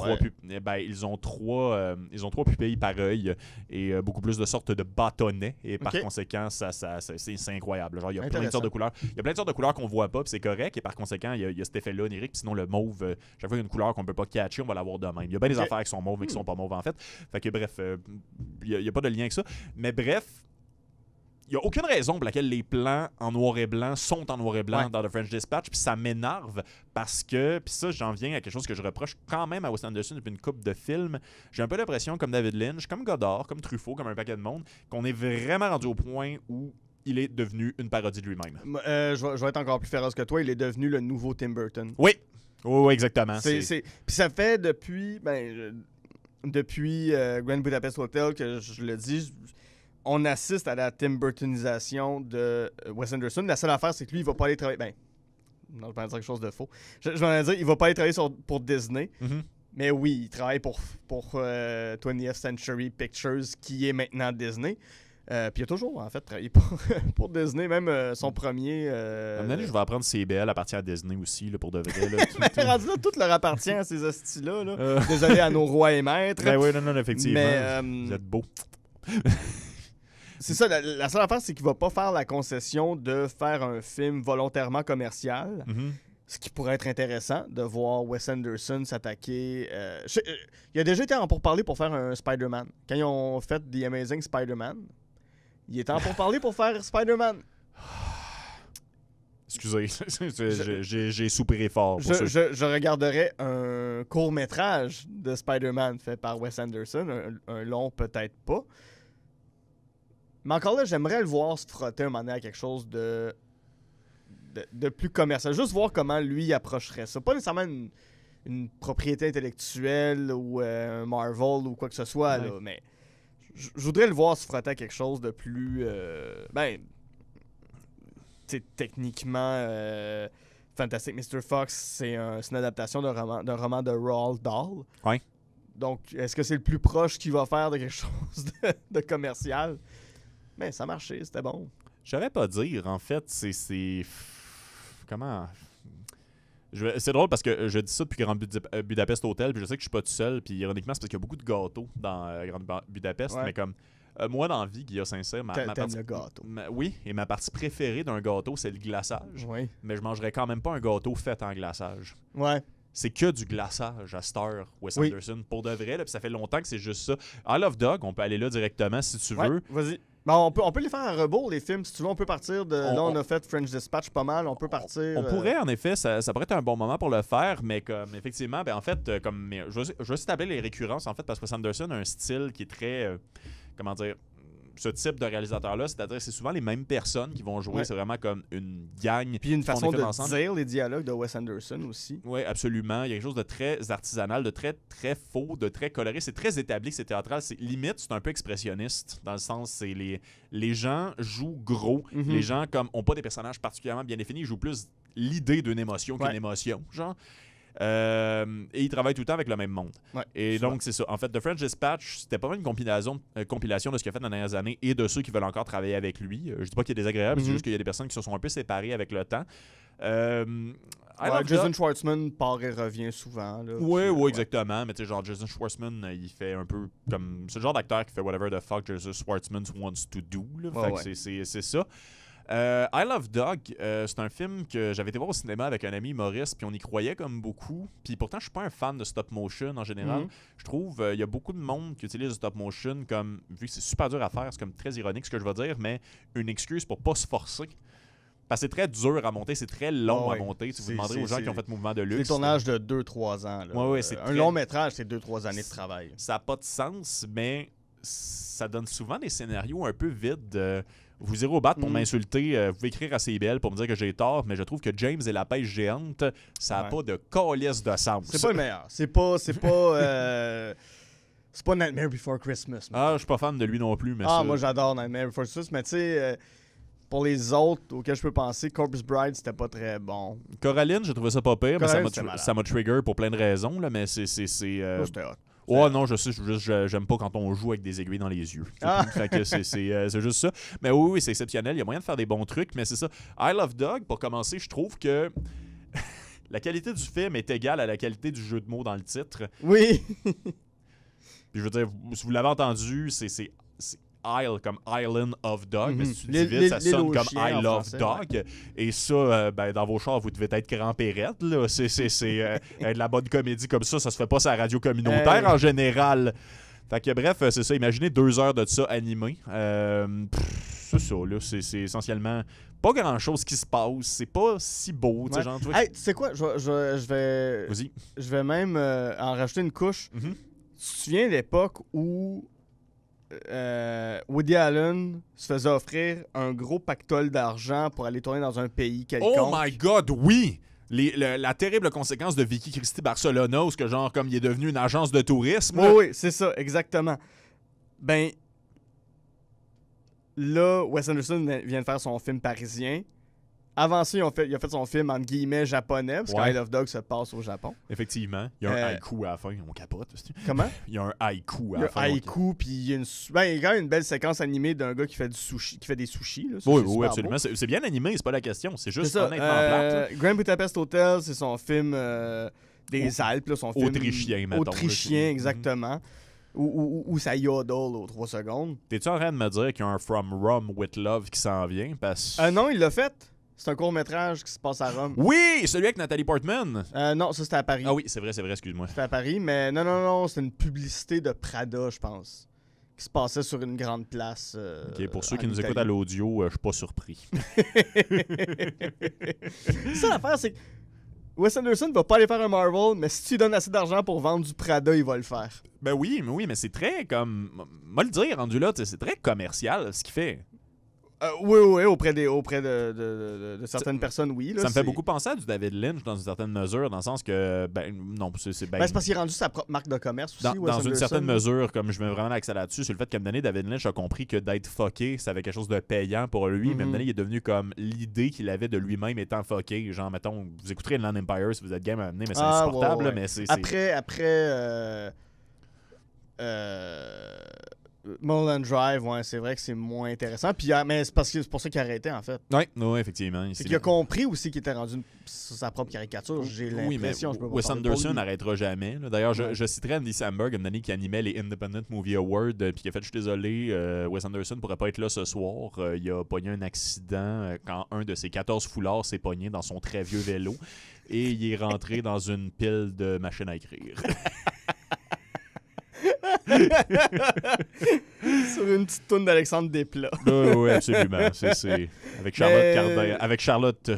ils ont trois pupilles par œil et beaucoup plus de sortes de bâtonnets. Et par conséquent, c'est incroyable. Genre, il y a plein de sortes de couleurs. Il y a plein de sortes de couleurs qu'on voit pas, puis c'est correct. Et par conséquent, il y a cet effet-là onirique. Puis sinon, le mauve, chaque fois qu'il y a une couleur qu'on peut pas catcher, on va l'avoir de même. Il y a bien des affaires qui sont mauves mais qui sont pas mauves, en fait. Fait que bref... il n'y a pas de lien avec ça. Mais bref, il n'y a aucune raison pour laquelle les plans en noir et blanc sont en noir et blanc dans The French Dispatch. Puis ça m'énerve parce que, puis ça, j'en viens à quelque chose que je reproche quand même à Wes Anderson depuis une couple de films. J'ai un peu l'impression, comme David Lynch, comme Godard, comme Truffaut, comme un paquet de monde, qu'on est vraiment rendu au point où il est devenu une parodie de lui-même. Je vais être encore plus féroce que toi. Il est devenu le nouveau Tim Burton. Oui, exactement. Puis ça fait depuis... Depuis Grand Budapest Hotel, que je le dis, on assiste à la Tim Burtonisation de Wes Anderson. La seule affaire, c'est que lui, il va pas aller travailler... non, je vais dire quelque chose de faux. Je vais dire, il va pas aller travailler pour Disney. Mais oui, il travaille pour 20th Century Pictures, qui est maintenant Disney. Puis il a toujours, en fait, travaillé pour Disney, même son premier... À un moment donné, je vais apprendre CBL appartient à Disney aussi, là, pour de vrai. Là, rendu là, tout leur appartient à ces hosties-là. Là. Désolé à nos rois et maîtres. Ben oui, non, effectivement. Mais, vous êtes beaux. C'est ça, la seule affaire, c'est qu'il va pas faire la concession de faire un film volontairement commercial. Ce qui pourrait être intéressant de voir Wes Anderson s'attaquer. Il a déjà été en pourparlers pour faire un Spider-Man. Quand ils ont fait The Amazing Spider-Man, il était en pourparlers pour faire Spider-Man. Excusez, j'ai soupiré fort. Je regarderais un court-métrage de Spider-Man fait par Wes Anderson, un long peut-être pas. Mais encore là, j'aimerais le voir se frotter un moment donné à quelque chose de plus commercial. Juste voir comment lui approcherait ça. Pas nécessairement une propriété intellectuelle ou un Marvel ou quoi que ce soit, là, mais je voudrais le voir se frotter à quelque chose de plus... techniquement fantastique. Mr. Fox, c'est une adaptation d'un roman de Roald Dahl. Ouais. Donc, est-ce que c'est le plus proche qu'il va faire de quelque chose de commercial? Mais ça marchait, c'était bon. Je saurais pas dire. En fait, c'est... Comment... C'est drôle parce que je dis ça depuis Grand Budapest Hotel, puis je sais que je suis pas tout seul, puis ironiquement, c'est parce qu'il y a beaucoup de gâteaux dans Grand Budapest, mais comme... moi, dans la vie, Guillaume Sincère, t'aimes le gâteau. Oui, et ma partie préférée d'un gâteau, c'est le glaçage. Oui. Mais je mangerais quand même pas un gâteau fait en glaçage. Ouais. C'est que du glaçage à cette heure, Wes Anderson, pour de vrai, là, puis ça fait longtemps que c'est juste ça. I Love Dog, on peut aller là directement si tu veux. Vas-y. Bon, on peut les faire à rebours, les films. Si tu veux, on peut partir de... Là, on a fait French Dispatch pas mal. On peut partir... On pourrait, en effet. Ça pourrait être un bon moment pour le faire, mais comme effectivement, en fait, je vais aussi établir les récurrences, en fait, parce que Wes Anderson a un style qui est très... comment dire... Ce type de réalisateur-là, c'est-à-dire c'est souvent les mêmes personnes qui vont jouer. Ouais. C'est vraiment comme une gang. Puis une façon de dire les dialogues de Wes Anderson aussi. Oui, absolument. Il y a quelque chose de très artisanal, de très, très faux, de très coloré. C'est très établi, c'est théâtral. Limite, c'est un peu expressionniste, dans le sens, c'est les gens jouent gros. Les gens comme ont pas des personnages particulièrement bien définis. Ils jouent plus l'idée d'une émotion qu'une émotion, genre. Et il travaille tout le temps avec le même monde. Ouais, et donc, c'est ça. En fait, The French Dispatch, c'était pas mal une compilation de ce qu'il a fait dans les dernières années et de ceux qui veulent encore travailler avec lui. Je dis pas qu'il est désagréable, c'est juste qu'il y a des personnes qui se sont un peu séparées avec le temps. Jason Schwartzman part et revient souvent. Oui, exactement. Mais tu sais, genre, Jason Schwartzman, il fait un peu comme... C'est le genre d'acteur qui fait whatever the fuck Jason Schwartzman wants to do. Là. Fait que c'est ça. I Love Dog, c'est un film que j'avais été voir au cinéma avec un ami Maurice, puis on y croyait comme beaucoup. Puis pourtant, je suis pas un fan de stop motion en général. Je trouve il y a beaucoup de monde qui utilise le stop motion comme, vu que c'est super dur à faire, c'est comme très ironique ce que je vais dire, mais une excuse pour pas se forcer. Parce que c'est très dur à monter, c'est très long à monter. Si vous demanderez aux gens qui ont fait Mouvement de luxe. C'est des tournages de 2-3 ans. C'est un long métrage, c'est 2-3 années de travail. Ça n'a pas de sens, mais ça donne souvent des scénarios un peu vides. Vous irez au bat pour m'insulter. Vous pouvez écrire à CBL pour me dire que j'ai tort, mais je trouve que James et la pêche géante, ça n'a pas de calice de sens. C'est pas le meilleur. C'est pas c'est pas Nightmare Before Christmas. Je suis pas fan de lui non plus. Mais moi j'adore Nightmare Before Christmas, mais tu sais... Pour les autres auxquels je peux penser, Corpse Bride, c'était pas très bon. Coraline, j'ai trouvé ça pas pire, mais ça m'a trigger pour plein de raisons, là, mais c'est... C'était hot. Oh non, je sais, j'aime pas quand on joue avec des aiguilles dans les yeux. Fait que c'est juste ça. Mais oui, c'est exceptionnel. Il y a moyen de faire des bons trucs, mais c'est ça. I Love Dog, pour commencer, je trouve que la qualité du film est égale à la qualité du jeu de mots dans le titre. Oui. Puis je veux dire, si vous l'avez entendu, c'est Isle comme Island of Dog, mais si tu dis vite, ça sonne comme I Love Dog. Ouais. Et ça, dans vos chars, vous devez être crampérette. C'est de la bonne comédie comme ça se fait pas sur la radio communautaire en général. Fait que bref, c'est ça. Imaginez 2 heures de ça animé. C'est ça, là. C'est essentiellement pas grand-chose qui se passe. C'est pas si beau. Ouais. Genre, tu sais quoi? Je vais même en rajouter une couche. Tu te souviens de l'époque où Woody Allen se faisait offrir un gros pactole d'argent pour aller tourner dans un pays quelconque. Oh my God, oui! La terrible conséquence de Vicky Cristy Barcelona, où que genre comme il est devenu une agence de tourisme. Oui, c'est ça, exactement. Ben, là, Wes Anderson vient de faire son film parisien. Avant ça, il a fait son film, entre guillemets, japonais, parce que I Love Dog se passe au Japon. Effectivement. Il y a un haïku à la fin. On capote. Comment? Il y a un haïku à la fin. Il y a un haïku, puis il y a quand même une belle séquence animée d'un gars qui fait des sushis. Là. Oui, absolument. C'est bien animé, c'est pas la question. C'est juste honnêtement plate. Grand Budapest Hotel, c'est son film des Alpes, là, son film autrichien, mettons. Autrichien, exactement. Où ça yodel aux 3 secondes. T'es-tu en train de me dire qu'il y a un From Rome with Love qui s'en vient? Non, il l'a fait. C'est un court-métrage qui se passe à Rome. Oui, celui avec Nathalie Portman. Non, ça c'était à Paris. Ah oui, c'est vrai, excuse-moi. C'était à Paris, mais non, c'était une publicité de Prada, je pense, qui se passait sur une grande place. Ok, pour ceux qui nous écoutent à l'audio, je suis pas surpris. Ça, l'affaire, c'est que Wes Anderson va pas aller faire un Marvel, mais si tu lui donnes assez d'argent pour vendre du Prada, il va le faire. Ben oui, mais c'est très comme... Moi le dire, rendu là, c'est très commercial ce qu'il fait. Oui, auprès de certaines personnes, oui. Là, ça me fait beaucoup penser à du David Lynch dans une certaine mesure, dans le sens que, c'est parce qu'il a rendu sa propre marque de commerce aussi. Dans une certaine mesure, comme je mets vraiment l'accent là-dessus, sur le fait qu'à un moment donné, David Lynch a compris que d'être fucké, ça avait quelque chose de payant pour lui, mais à un moment donné, il est devenu comme l'idée qu'il avait de lui-même étant fucké. Genre, mettons, vous écouterez Inland Empire si vous êtes game à amener, mais c'est insupportable. Ouais. Mais c'est... Après Mulholland Drive, ouais, c'est vrai que c'est moins intéressant. Puis, mais c'est pour ça qu'il a arrêté, en fait. Oui, effectivement. C'est qu'il a compris aussi qu'il était rendu sur sa propre caricature. J'ai l'impression. Mais Wes Anderson n'arretera jamais. Là. D'ailleurs, je citerai Andy Samberg, une année qui animait les Independent Movie Awards, puis qui a fait « Je suis désolé, Wes Anderson pourrait pas être là ce soir. Il a pogné un accident quand un de ses 14 foulards s'est pogné dans son très vieux vélo et il est rentré dans une pile de machines à écrire. » Sur une petite toune d'Alexandre Desplat. Oui, absolument. C'est avec Charlotte Cardin. Avec Charlotte.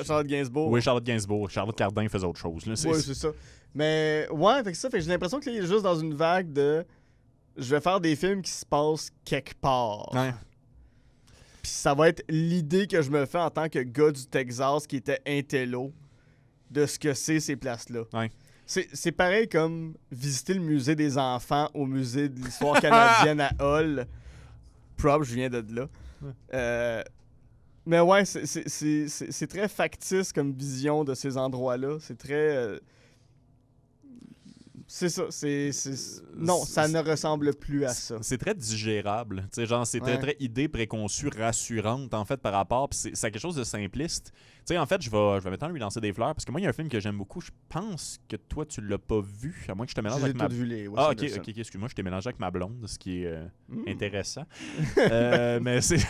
Charlotte Gainsbourg. Oui, Charlotte Gainsbourg. Charlotte Cardin faisait autre chose. Oui, c'est ça. Mais ouais, fait que ça, j'ai l'impression qu'il est juste dans une vague de je vais faire des films qui se passent quelque part. Ouais. Puis ça va être l'idée que je me fais en tant que gars du Texas qui était intello de ce que c'est ces places-là. Ouais. C'est pareil comme visiter le musée des enfants au musée de l'histoire canadienne à Hull. Prop, je viens de là. Mais ouais, c'est très factice comme vision de ces endroits-là. C'est très... c'est ça. Non, ça ne ressemble plus à ça. C'est très digérable. Tu sais, genre, c'est très idée préconçue, rassurante, en fait, par rapport. Puis c'est quelque chose de simpliste. Tu sais, en fait, je vais maintenant lui lancer des fleurs parce que moi, il y a un film que j'aime beaucoup. Je pense que toi, tu l'as pas vu, à moins que je te mélange avec ma... Ah, ok, excuse-moi, je t'ai mélangé avec ma blonde, ce qui est intéressant. Mais c'est...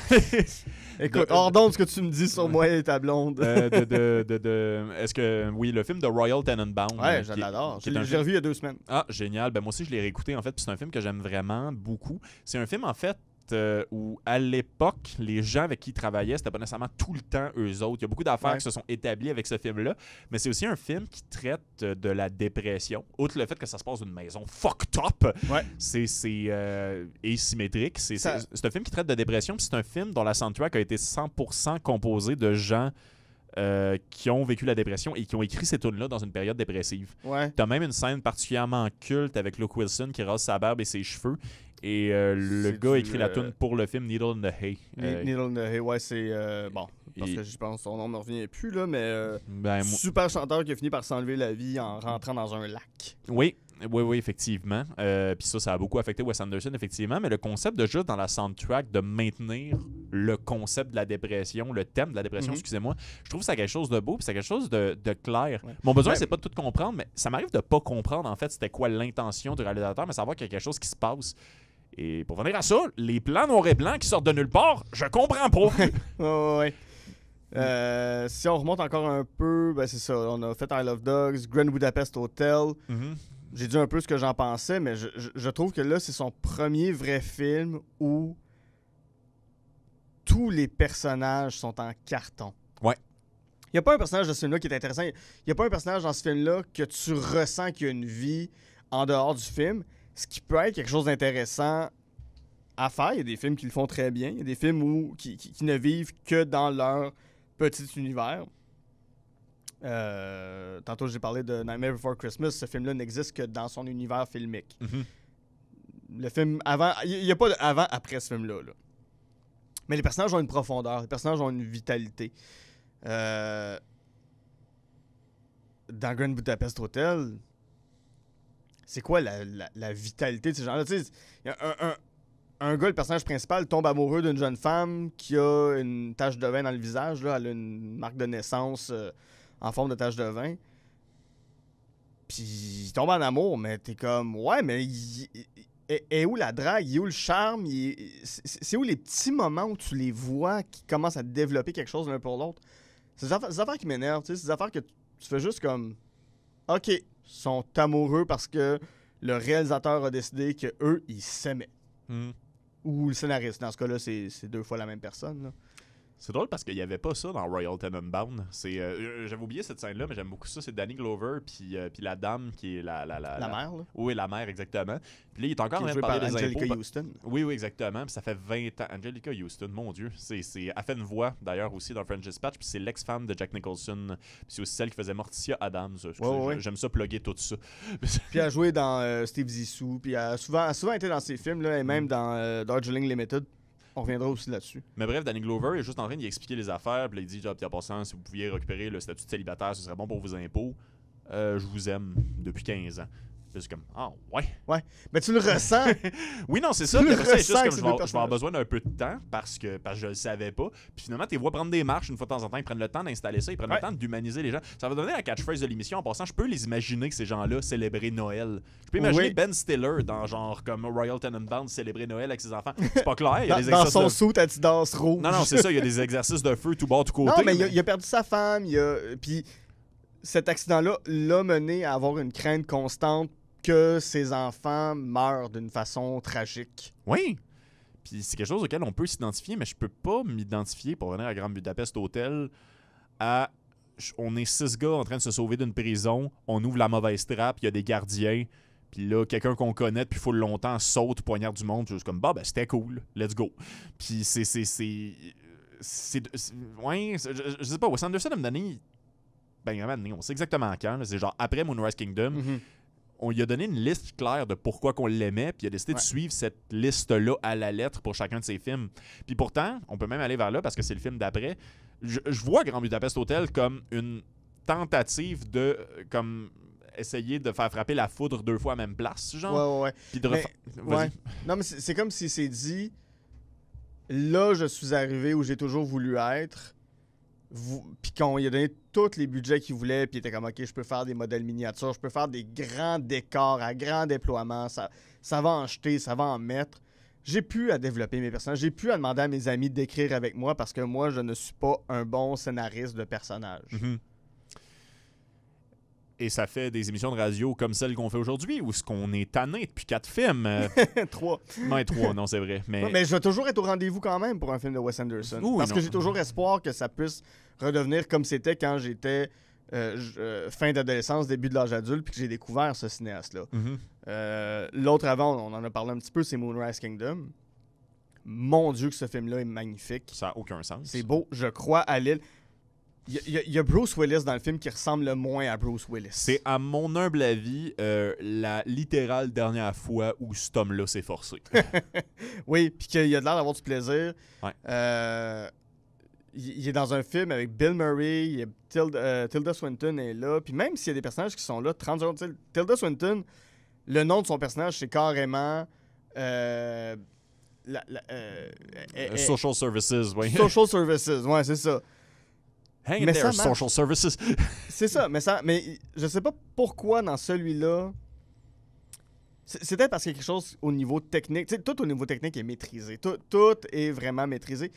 Écoute, ordonne ce que tu me dis sur moi et ta blonde. Est-ce que... Oui, le film de Royal Tenenbaum. Ouais, je l'adore. J'ai revu il y a 2 semaines. Ah, génial. Ben, moi aussi, je l'ai réécouté, en fait. Puis c'est un film que j'aime vraiment beaucoup. C'est un film, en fait, où à l'époque, les gens avec qui ils travaillaient, c'était pas nécessairement tout le temps eux autres. Il y a beaucoup d'affaires qui se sont établies avec ce film-là, mais c'est aussi un film qui traite de la dépression. Outre le fait que ça se passe dans une maison fucked up, c'est asymétrique. C'est un film qui traite de dépression, puis c'est un film dont la soundtrack a été 100% composée de gens qui ont vécu la dépression et qui ont écrit ces tunes-là dans une période dépressive. T'as même une scène particulièrement culte avec Luke Wilson qui rase sa barbe et ses cheveux. Et le gars a écrit la tune pour le film Needle in the Hay. Needle in the Hay, ouais, c'est... bon, parce que je pense son nom ne me revient plus, là, mais super chanteur qui a fini par s'enlever la vie en rentrant dans un lac. Oui, effectivement. Puis ça a beaucoup affecté Wes Anderson, effectivement. Mais le concept de juste dans la soundtrack de maintenir le concept de la dépression, le thème de la dépression, excusez-moi, je trouve que c'est quelque chose de beau, puis c'est quelque chose de clair. Mon besoin, c'est pas de tout comprendre, mais ça m'arrive de pas comprendre, en fait, c'était quoi l'intention du réalisateur, mais savoir qu'il y a quelque chose qui se passe. Et pour venir à ça, les plans noirs et blancs qui sortent de nulle part, je comprends pas. Si on remonte encore un peu, ben c'est ça. On a fait I Love Dogs, Grand Budapest Hotel. J'ai dit un peu ce que j'en pensais, mais je trouve que là, c'est son premier vrai film où tous les personnages sont en carton. Ouais. Il n'y a pas un personnage de ce film-là qui est intéressant. Il n'y a pas un personnage dans ce film-là que tu ressens qu'il y a une vie en dehors du film. Ce qui peut être quelque chose d'intéressant à faire. Il y a des films qui le font très bien. Il y a des films qui ne vivent que dans leur petit univers. Tantôt, j'ai parlé de Nightmare Before Christmas. Ce film-là n'existe que dans son univers filmique. Le film avant... Il n'y a pas d'avant-après ce film-là. Là. Mais les personnages ont une profondeur. Les personnages ont une vitalité. Dans Grand Budapest Hotel... C'est quoi la vitalité de ces gens-là? Il y a un gars, le personnage principal, tombe amoureux d'une jeune femme qui a une tache de vin dans le visage. Là. Elle a une marque de naissance en forme de tache de vin. Puis il tombe en amour, mais t'es comme... Ouais, mais est où la drague? Il est où le charme? C'est où les petits moments où tu les vois qui commencent à développer quelque chose l'un pour l'autre? C'est des affaires qui m'énervent. C'est des affaires que tu fais juste comme... OK, sont amoureux parce que le réalisateur a décidé qu'eux, ils s'aimaient. Ou le scénariste. Dans ce cas-là, c'est 2 fois la même personne. Là. C'est drôle parce qu'il n'y avait pas ça dans Royal Tenenbaum. J'avais oublié cette scène-là, mais j'aime beaucoup ça. C'est Danny Glover puis la dame qui est la mère. Là. Oui, la mère, exactement. Puis là, il est encore en train de parler des Angelica impôts. Houston. Oui, exactement. Puis ça fait 20 ans. Angelica Houston, mon Dieu. Elle fait une voix, d'ailleurs, aussi dans French Dispatch. Puis c'est l'ex-femme de Jack Nicholson. Puis c'est aussi celle qui faisait Morticia Adams. J'aime ça plugger tout ça. Puis elle a joué dans Steve Zissou. Puis elle a souvent été dans ces films, là, et même dans Darjeeling Limited. On reviendra aussi là-dessus. Mais bref, Danny Glover est juste en train d'y expliquer les affaires. Puis il dit, en passant, si vous pouviez récupérer le statut de célibataire, ce serait bon pour vos impôts. Je vous aime depuis 15 ans. Puis c'est comme, ah ouais. Ouais, mais tu le ressens. Oui, non, c'est ça. C'est juste comme je vais avoir besoin d'un peu de temps parce que je le savais pas. Puis finalement, tu les vois prendre des marches une fois de temps en temps. Ils prennent le temps d'installer ça. Ils prennent le temps d'humaniser les gens. Ça va donner la catchphrase de l'émission. En passant, je peux les imaginer, ces gens-là, célébrer Noël. Je peux imaginer Ben Stiller dans genre comme Royal Tenenbaum célébrer Noël avec ses enfants. C'est pas clair. Il y a des exercices dans son suit Adidas rouge. Non, c'est ça. Il y a des exercices de feu tout bord, tout côté. Non, mais il a perdu sa femme. Puis cet accident-là l'a mené à avoir une crainte constante que ses enfants meurent d'une façon tragique. Oui. Puis c'est quelque chose auquel on peut s'identifier, mais je peux pas m'identifier, pour venir à Grand Budapest Hotel, à... On est 6 gars en train de se sauver d'une prison, on ouvre la mauvaise trappe, il y a des gardiens, puis là, quelqu'un qu'on connaît depuis full longtemps saute, poignarde du monde, juste comme, ben c'était cool, let's go. Puis ouais, je sais pas, Wes Anderson a me donné... on sait exactement quand, c'est genre après Moonrise Kingdom, on lui a donné une liste claire de pourquoi qu'on l'aimait, puis il a décidé de suivre cette liste-là à la lettre pour chacun de ses films. Puis pourtant, on peut même aller vers là, parce que c'est le film d'après. Je vois Grand Budapest Hotel comme une tentative de essayer de faire frapper la foudre 2 fois à la même place, genre. Ouais. Puis de ouais. Non, mais c'est comme s'il s'est dit, là, je suis arrivé où j'ai toujours voulu être. Puis qu'on lui a donné tous les budgets qu'il voulait, puis il était comme, OK, je peux faire des modèles miniatures, je peux faire des grands décors à grand déploiement, ça va en jeter, ça va en mettre. J'ai pu à développer mes personnages, j'ai pu à demander à mes amis d'écrire avec moi parce que moi, je ne suis pas un bon scénariste de personnages. Mm-hmm. Et ça fait des émissions de radio comme celle qu'on fait aujourd'hui, où ce qu'on est tanné depuis 4 films. 3. Non, 3, non, c'est vrai. Mais je vais toujours être au rendez-vous quand même pour un film de Wes Anderson. Parce que j'ai toujours espoir que ça puisse redevenir comme c'était quand j'étais fin d'adolescence, début de l'âge adulte, puis que j'ai découvert ce cinéaste-là. Mm-hmm. L'autre avant, on en a parlé un petit peu, c'est Moonrise Kingdom. Mon Dieu que ce film-là est magnifique. Ça n'a aucun sens. C'est beau. Je crois à l'île. Il y a Bruce Willis dans le film qui ressemble le moins à Bruce Willis. C'est, à mon humble avis, la littérale dernière fois où cet homme-là s'est forcé. Oui, puis qu'il a l'air d'avoir du plaisir. Ouais. Il est dans un film avec Bill Murray, Tilda Swinton est là. Puis même s'il y a des personnages qui sont là, 30 secondes, Tilda Swinton, le nom de son personnage, c'est carrément... Social Services, oui. Social Services, ouais, c'est ça. Hang in there, Social Services. C'est ça, mais je sais pas pourquoi dans celui-là. C'est peut-être parce qu'il y a quelque chose au niveau technique. Tu sais, tout au niveau technique est maîtrisé. Tout est vraiment maîtrisé.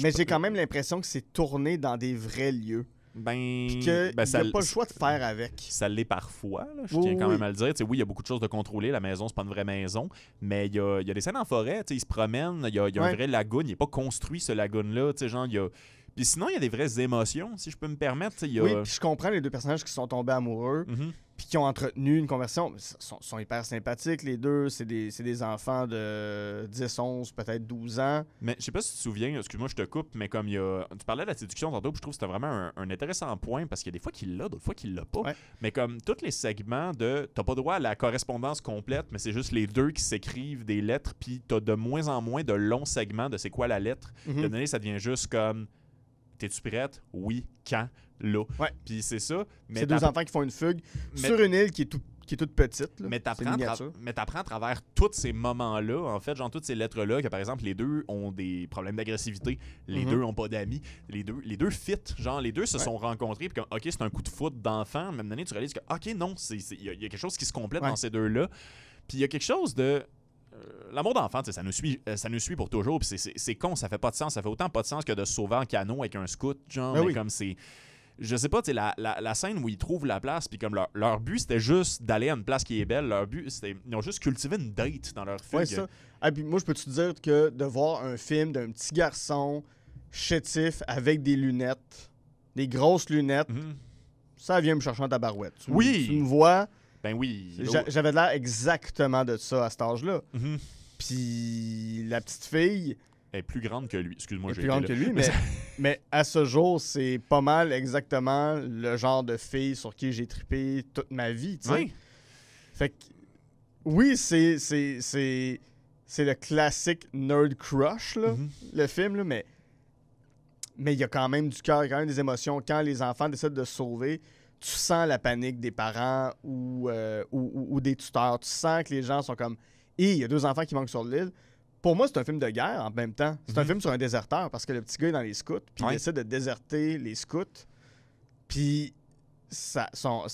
Mais j'ai quand même l'impression que c'est tourné dans des vrais lieux. Puis qu'il n'y a pas le choix de faire avec. Ça l'est parfois, là, je tiens quand même à le dire. T'sais, oui, il y a beaucoup de choses de contrôler. La maison, c'est pas une vraie maison. Mais il y a des scènes en forêt. Ils se promènent. Il y a un vrai lagoon. Il n'est pas construit, ce lagoon-là. Genre, il y a... Puis sinon, il y a des vraies émotions, si je peux me permettre. Oui, puis je comprends les deux personnages qui sont tombés amoureux, puis qui ont entretenu une conversation. Ils sont hyper sympathiques, les deux. C'est des enfants de 10, 11, peut-être 12 ans. Mais je sais pas si tu te souviens, excuse-moi, je te coupe, mais comme tu parlais de la séduction tantôt, puis je trouve que c'était vraiment un intéressant point, parce qu'il y a des fois qu'il l'a, d'autres fois qu'il l'a pas. Ouais. Mais comme tous les segments de... T'as pas droit à la correspondance complète, mais c'est juste les deux qui s'écrivent des lettres, puis t'as de moins en moins de longs segments de c'est quoi la lettre. De donner, ça devient juste comme... T'es-tu prête? Oui. Quand? Là. Ouais. Puis c'est ça. C'est deux enfants qui font une fugue sur une île qui est toute petite. Là. Mais t'apprends à travers tous ces moments-là, en fait, genre toutes ces lettres-là, que par exemple, les deux ont des problèmes d'agressivité, les deux ont pas d'amis, les deux fit, genre les deux se sont rencontrés, puis comme, OK, c'est un coup de foudre d'enfant, même donné, tu réalises que, OK, non, il y a quelque chose qui se complète dans ces deux-là. Puis il y a quelque chose de... L'amour d'enfant, ça nous suit pour toujours. Puis c'est con, ça fait pas de sens. Ça fait autant pas de sens que de se sauver en canot avec un scout, genre. Mais comme c'est... Je sais pas, la scène où ils trouvent la place, puis comme leur but, c'était juste d'aller à une place qui est belle. Leur but, c'était... Ils ont juste cultivé une date dans leur fugue. Ouais, ça. Ah, puis moi, je peux te dire que de voir un film d'un petit garçon chétif avec des lunettes, des grosses lunettes, ça vient me chercher en tabarouette. Tu me vois... Ben oui. J'avais l'air exactement de ça à cet âge-là. Puis la petite fille... Elle est plus grande que lui. Excuse-moi, j'ai plus grande que lui, mais à ce jour, c'est pas mal exactement le genre de fille sur qui j'ai trippé toute ma vie, tu sais. Oui. Fait que... Oui, c'est le classique nerd crush, là, le film, là, mais il y a quand même du cœur, il y a quand même des émotions. Quand les enfants décident de se sauver... Tu sens la panique des parents ou des tuteurs. Tu sens que les gens sont comme « il y a deux enfants qui manquent sur l'île ». Pour moi, c'est un film de guerre en même temps. C'est un film sur un déserteur parce que le petit gars est dans les scouts, puis il décide de déserter les scouts. Puis son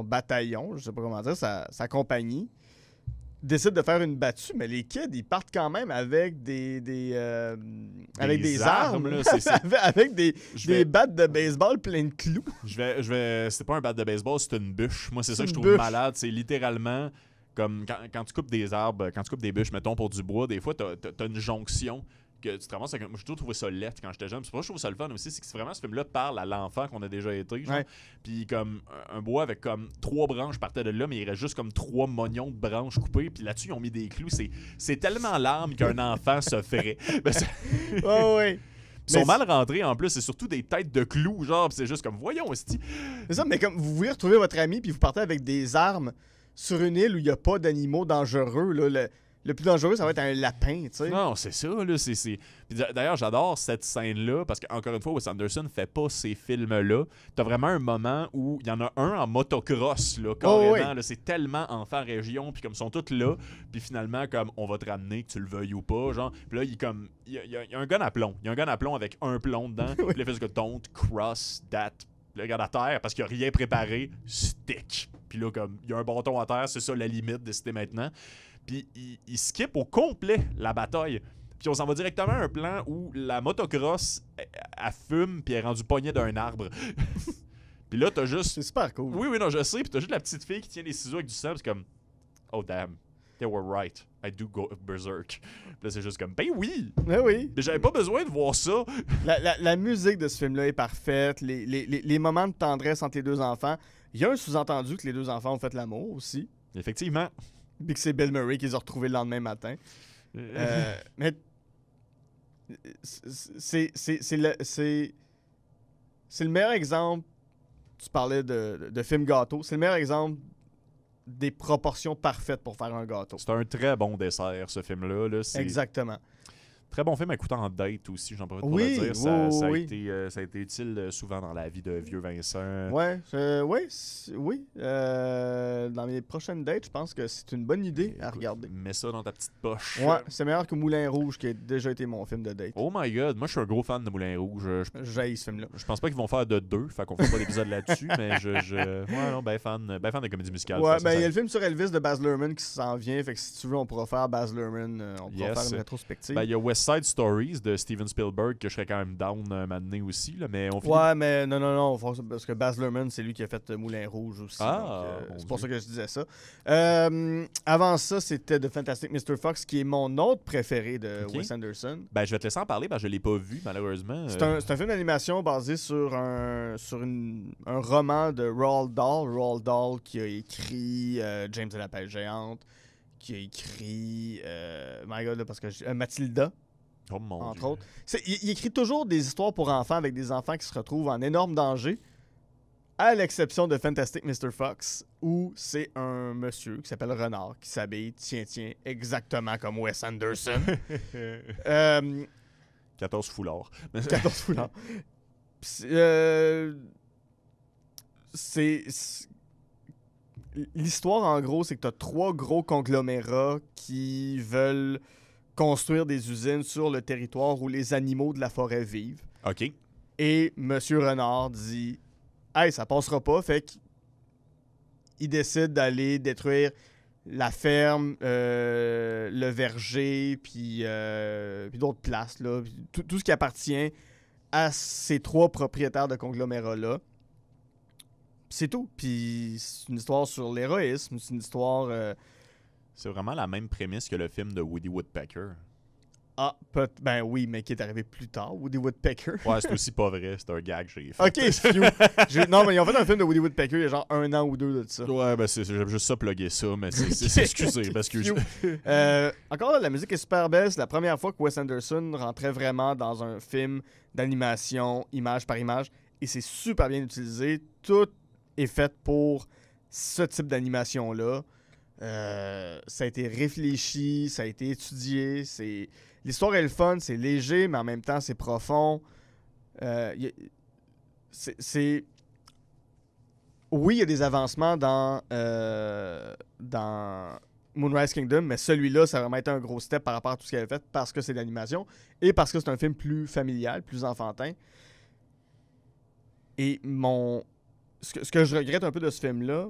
bataillon, je sais pas comment dire, sa compagnie, décide de faire une battue, mais les kids, ils partent quand même avec des armes, là, avec des battes de baseball pleines de clous. C'est pas un bat de baseball, c'est une bûche. Moi, c'est ça que je trouve malade. C'est littéralement comme quand tu coupes des arbres, quand tu coupes des bûches, mettons, pour du bois, des fois, t'as une jonction que tu te ramasses avec... Moi, j'ai toujours trouvé ça lettre quand j'étais jeune. C'est pour ça que je trouve ça le fun aussi, c'est que vraiment, ce film-là parle à l'enfant qu'on a déjà été. Puis comme un bois avec comme 3 branches partait de là, mais il reste juste comme 3 mognons de branches coupées. Puis là-dessus, ils ont mis des clous. C'est tellement larme qu'un enfant se ferait. Oui. Ils sont mal rentrés en plus, c'est surtout des têtes de clous, genre, c'est juste comme, voyons, esti. C'est ça, mais comme vous voulez retrouver votre ami, puis vous partez avec des armes sur une île où il n'y a pas d'animaux dangereux, là, le plus dangereux, ça va être un lapin, tu sais. Non, c'est ça, là. Puis d'ailleurs, j'adore cette scène-là parce qu'encore une fois, Wes Anderson fait pas ces films-là. T'as vraiment un moment où il y en a un en motocross, là, carrément. oui. Là, c'est tellement enfant région, puis comme ils sont tous là, puis finalement, comme on va te ramener, que tu le veuilles ou pas, genre. Puis là, il y a un gun à plomb. Il y a un gun à plomb avec un plomb dedans. Puis là, il fait que don't cross that. Le regarde à terre parce qu'il n'y a rien préparé, stick. Puis là, comme il y a un bâton à terre, c'est ça la limite, décidée maintenant. Puis il skip au complet la bataille. Puis on s'en va directement à un plan où la motocross, elle fume, puis elle est rendue poignée d'un arbre. Puis là, t'as juste... C'est super cool. Oui, non, je sais. Puis t'as juste la petite fille qui tient les ciseaux avec du sang, c'est comme... Oh, damn. They were right. I do go berserk. Puis là, c'est juste comme... Ben oui! Ben oui. Mais j'avais pas besoin de voir ça. La musique de ce film-là est parfaite. Les moments de tendresse entre les deux enfants. Il y a un sous-entendu que les deux enfants ont fait l'amour aussi. Effectivement. Puis que c'est Bill Murray qui les a retrouvés le lendemain matin. Mais c'est le meilleur exemple. Tu parlais de film gâteau. C'est le meilleur exemple des proportions parfaites pour faire un gâteau. C'est un très bon dessert, ce film-là. Là. Exactement. Très bon film à écouter en date aussi, j'en profite pour Oui, le dire. oui. Ça a été utile souvent dans la vie de vieux Vincent. Oui. Dans mes prochaines dates, je pense que c'est une bonne idée à regarder. Mets ça dans ta petite poche. Ouais, c'est meilleur que Moulin Rouge, qui a déjà été mon film de date. Oh my god, moi je suis un gros fan de Moulin Rouge. J'haïs ce film-là. Je pense pas qu'ils vont faire de 2, fait qu'on fera pas d'épisode là-dessus, mais ouais, non, ben fan de comédie musicale. Ouais, ben il y a le film sur Elvis de Baz Luhrmann qui s'en vient, fait que si tu veux, on pourra faire Baz Luhrmann, on pourra faire une rétrospective. Ben il y a West Side Stories de Steven Spielberg que je serais quand même down un moment donné aussi, là, mais on finit... Ouais, mais non, parce que Baz Luhrmann, c'est lui qui a fait Moulin Rouge aussi. Ah, donc, c'est pour ça que je disais ça. Avant ça, c'était The Fantastic Mr. Fox, qui est mon autre préféré de Wes Anderson. Ben, je vais te laisser en parler parce que je l'ai pas vu, malheureusement. C'est un film d'animation basé sur un roman de Roald Dahl. Roald Dahl qui a écrit James et la pêche géante, qui a écrit my God, parce que Mathilda. Oh mon entre Dieu. autres. Il écrit toujours des histoires pour enfants avec des enfants qui se retrouvent en énorme danger, à l'exception de Fantastic Mr. Fox, où c'est un monsieur qui s'appelle Renard qui s'habille, tiens, exactement comme Wes Anderson. 14 foulards. 14 foulards. L'histoire, en gros, c'est que tu as 3 gros conglomérats qui veulent construire des usines sur le territoire où les animaux de la forêt vivent. OK. Et Monsieur Renard dit « Hey, ça passera pas », fait qu'il décide d'aller détruire la ferme, le verger, puis d'autres places, là, tout ce qui appartient à ces 3 propriétaires de conglomérats-là. C'est tout. Puis c'est une histoire sur l'héroïsme, c'est une histoire... C'est vraiment la même prémisse que le film de Woody Woodpecker. Ah, ben oui, mais qui est arrivé plus tard, Woody Woodpecker. Ouais, c'est aussi pas vrai, c'est un gag que j'ai fait. Ok, non, mais ils ont fait un film de Woody Woodpecker il y a genre 1 an ou 2 de ça. Ouais, ben j'aime juste ça plugger ça, mais c'est excusez, parce que... Encore là, la musique est super belle, c'est la première fois que Wes Anderson rentrait vraiment dans un film d'animation, image par image, et c'est super bien utilisé. Tout est fait pour ce type d'animation-là. Ça a été réfléchi, ça a été étudié. L'histoire est le fun, c'est léger, mais en même temps, c'est profond. Oui, il y a des avancements dans Moonrise Kingdom, mais celui-là, ça a vraiment été un gros step par rapport à tout ce qu'il avait fait parce que c'est de l'animation et parce que c'est un film plus familial, plus enfantin. Et ce que je regrette un peu de ce film-là,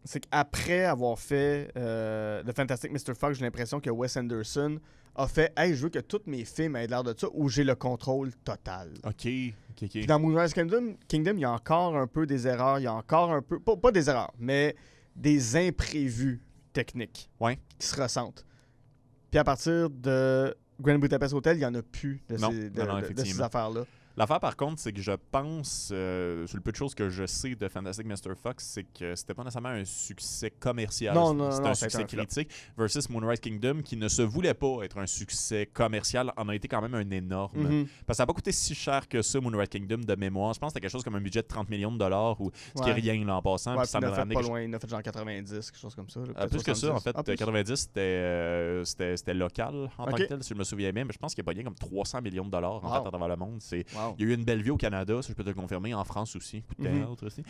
c'est qu'après avoir fait The Fantastic Mr. Fox, j'ai l'impression que Wes Anderson a fait « Hey, je veux que tous mes films aient l'air de ça, où j'ai le contrôle total. » OK. Puis dans Moonrise Kingdom, il y a encore un peu des erreurs, il y a encore un peu... Pas des erreurs, mais des imprévus techniques qui se ressentent. Puis à partir de Grand Budapest Hotel, il n'y en a plus de ces affaires-là. L'affaire, par contre, c'est que je pense, sur le peu de choses que je sais de Fantastic Mr. Fox, c'est que c'était pas nécessairement un succès commercial. C'était un succès critique. Versus Moonrise Kingdom, qui ne se voulait pas être un succès commercial, en a été quand même un énorme. Parce que ça n'a pas coûté si cher que ça, Moonrise Kingdom, de mémoire. Je pense que c'était quelque chose comme un budget de 30 millions de $, ou ce qui est rien là en passant. Ouais, puis ça il a fait pas loin, il a fait genre 90, quelque chose comme ça. Plus que ça, en fait. 90, c'était local en tant que tel, si je me souviens bien. Mais je pense qu'il y a pas rien comme 300 millions de $, en fait, à travers le monde. Il y a eu une belle vie au Canada, ça je peux te le confirmer, en France aussi. Coup de théâtre aussi.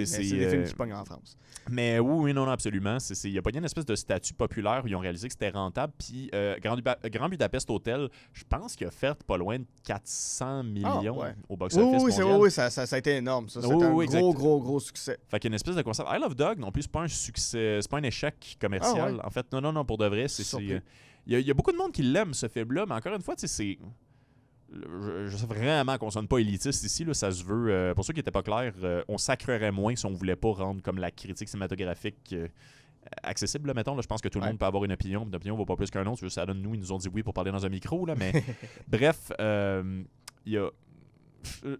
C'est des films qui pognent en France. Mais oui, non, absolument. Il y a pas une espèce de statut populaire où ils ont réalisé que c'était rentable. Puis Grand Budapest Hotel, je pense qu'il a fait pas loin de 400 millions au box-office mondial. Oui, ça a été énorme. Ça, c'était un gros succès. Fait qu'il y a une espèce de concept. I Love Dog, non plus, c'est pas un succès, c'est pas un échec commercial. En fait, non, pour de vrai, il y a beaucoup de monde qui l'aime, ce film-là, mais encore une fois, c'est... Je sais vraiment qu'on sonne pas élitiste ici, là, ça se veut. Pour ceux qui n'étaient pas clairs, on sacrerait moins si on voulait pas rendre comme la critique cinématographique accessible, là, mettons. Là, je pense que tout le monde peut avoir une opinion. Une opinion ne vaut pas plus qu'un autre. Juste, ça donne, nous, ils nous ont dit oui pour parler dans un micro, là, mais bref, il y a...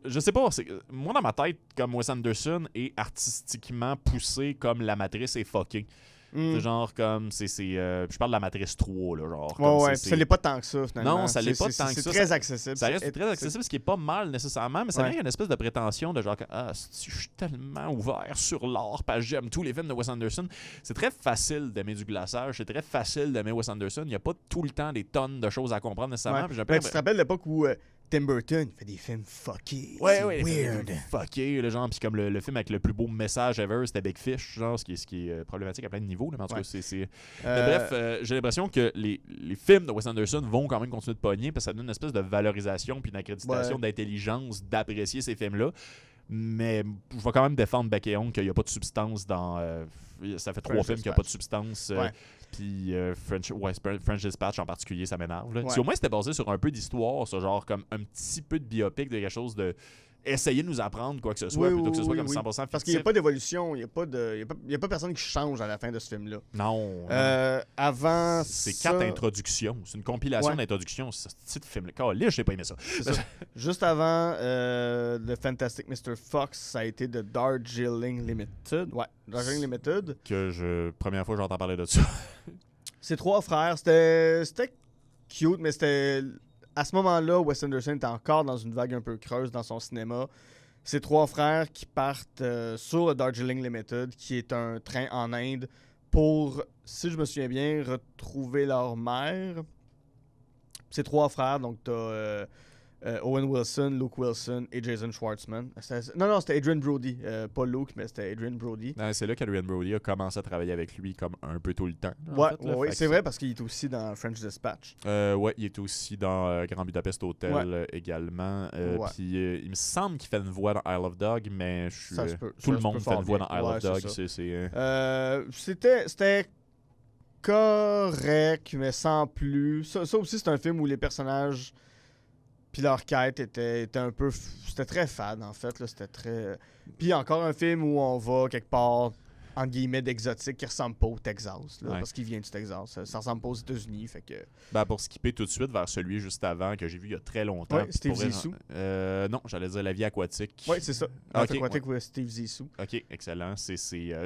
Je sais pas, moi dans ma tête, comme Wes Anderson est artistiquement poussé comme La Matrice est fuckée. C'est genre comme je parle de La Matrice 3 là, genre ça l'est pas tant que ça finalement. Non, ça l'est pas tant que ça. C'est très accessible. Ça reste très accessible, ce qui est pas mal nécessairement, mais ça vient une espèce de prétention de genre je suis tellement ouvert sur l'art parce que j'aime tous les films de Wes Anderson. C'est très facile d'aimer du glaçage, c'est très facile d'aimer Wes Anderson, il y a pas tout le temps des tonnes de choses à comprendre nécessairement. Tu te rappelles l'époque où Tim Burton fait des films fuckés. Weird. Fuckés, le genre. Puis comme le film avec le plus beau message ever, c'était Big Fish, genre, ce qui est problématique à plein de niveaux. Là, mais en tout cas, mais bref, j'ai l'impression que les films de Wes Anderson vont quand même continuer de pogner parce que ça donne une espèce de valorisation puis une accréditation d'intelligence d'apprécier ces films-là. Mais je vais quand même défendre Beck et Ongle qu'il n'y a pas de substance dans... ça fait 3 films qu'il n'y a pas de substance. Puis French Dispatch en particulier, ça m'énerve. Si au moins c'était basé sur un peu d'histoire, ça, genre comme un petit peu de biopic, de quelque chose de... Essayer de nous apprendre quoi que ce soit, plutôt que ce soit comme 100% fictif. Parce qu'il n'y a pas d'évolution, il n'y a pas personne qui change à la fin de ce film-là. Non. Avant c'est 4 introductions. C'est une compilation d'introductions. Ce petit film-là. Là, je n'ai pas aimé ça. Juste avant The Fantastic Mr. Fox, ça a été The Darjeeling Limited. Ouais, Darjeeling Limited. Première fois que j'entends parler de ça. C'est 3 frères. C'était cute, mais c'était... À ce moment-là, Wes Anderson était encore dans une vague un peu creuse dans son cinéma. C'est 3 frères qui partent sur le Darjeeling Limited, qui est un train en Inde, pour, si je me souviens bien, retrouver leur mère. C'est 3 frères, donc t'as Owen Wilson, Luke Wilson et Jason Schwartzman. Non, c'était Adrian Brody. Pas Luke, mais c'était Adrian Brody. C'est là qu'Adrian Brody a commencé à travailler avec lui comme un peu tout le temps. Oui, c'est vrai, parce qu'il est aussi dans French Dispatch. Il est aussi dans Grand Budapest Hotel également. Puis il me semble qu'il fait une voix dans Isle of Dog, mais tout le monde fait une voix dans Isle of Dog. C'était correct, mais sans plus. Ça aussi, c'est un film où les personnages... Puis leur quête était un peu... C'était très fade, en fait. Là. C'était très... Puis encore un film où on va quelque part, entre guillemets, d'exotique qui ressemble pas au Texas. Là, parce qu'il vient du Texas. Ça ressemble pas aux États-Unis. Fait que... pour skipper tout de suite vers celui juste avant que j'ai vu il y a très longtemps. Steve Zissou. Non, j'allais dire La vie aquatique. Oui, c'est ça. La vie aquatique, Steve Zissou. OK, excellent.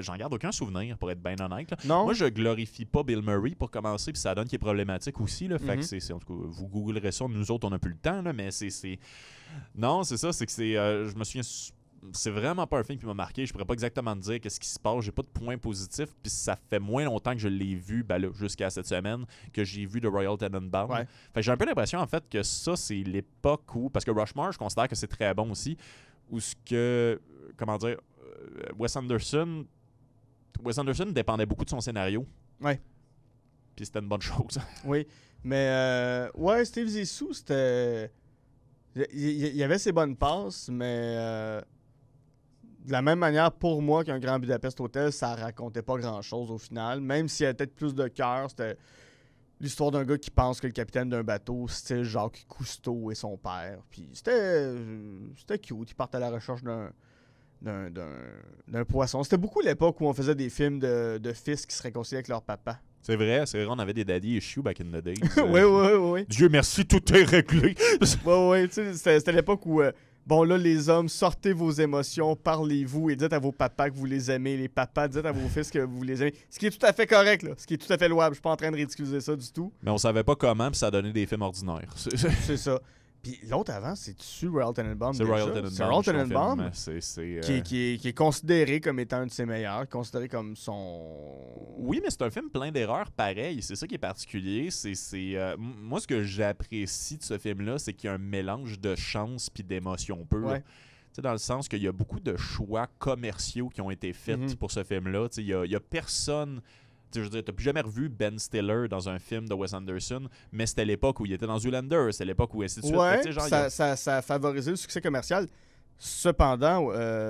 J'en garde aucun souvenir, pour être bien honnête. Là. Non. Moi, je glorifie pas Bill Murray pour commencer, puis ça donne qu'il est problématique aussi. Là, fait que en tout cas, vous googlerez ça. Nous autres, on n'a plus le temps, là, mais Non, c'est ça. C'est que je me souviens... C'est vraiment pas un film qui m'a marqué. Je pourrais pas exactement te dire qu'est-ce qui se passe. J'ai pas de points positifs. Puis ça fait moins longtemps que je l'ai vu, jusqu'à cette semaine, que j'ai vu The Royal Tenenbaum. Fait que j'ai un peu l'impression, en fait, que ça, c'est l'époque où... Parce que Rushmore, je considère que c'est très bon aussi. Où ce que... Comment dire... Wes Anderson dépendait beaucoup de son scénario. Puis c'était une bonne chose. Oui. Mais... Steve Zissou, c'était... Il y avait ses bonnes passes, mais... de la même manière, pour moi, qu'un Grand Budapest Hotel, ça racontait pas grand-chose au final. Même s'il y avait peut-être plus de cœur, c'était l'histoire d'un gars qui pense que le capitaine d'un bateau, c'était Jacques Cousteau et son père. Puis c'était cute. Ils partent à la recherche d'un poisson. C'était beaucoup l'époque où on faisait des films de fils qui se réconciliaient avec leur papa. C'est vrai, on avait des daddy issues back in the days. Oui. Dieu merci, tout est réglé. Oui, tu sais, c'était l'époque où, bon là, les hommes, sortez vos émotions, parlez-vous et dites à vos papas que vous les aimez. Les papas, dites à vos fils que vous les aimez. Ce qui est tout à fait correct, là. Ce qui est tout à fait louable. Je suis pas en train de ridiculiser ça du tout. Mais on savait pas comment, puis ça a donné des films ordinaires. C'est ça. Puis l'autre avant, c'est-tu Royal Tenenbaum? C'est Royal Tenenbaum. C'est Royal Tenenbaum qui est considéré comme étant un de ses meilleurs, considéré comme son... Oui, mais c'est un film plein d'erreurs pareil. C'est ça qui est particulier. Moi, ce que j'apprécie de ce film-là, c'est qu'il y a un mélange de chance puis d'émotion pure. Ouais. Dans le sens qu'il y a beaucoup de choix commerciaux qui ont été faits pour ce film-là. Il y a personne... Je veux dire, t'as plus jamais revu Ben Stiller dans un film de Wes Anderson, mais c'était l'époque où il était dans Zoolander, c'était l'époque où ainsi de suite. Ouais, genre, ça a favorisé le succès commercial. Cependant,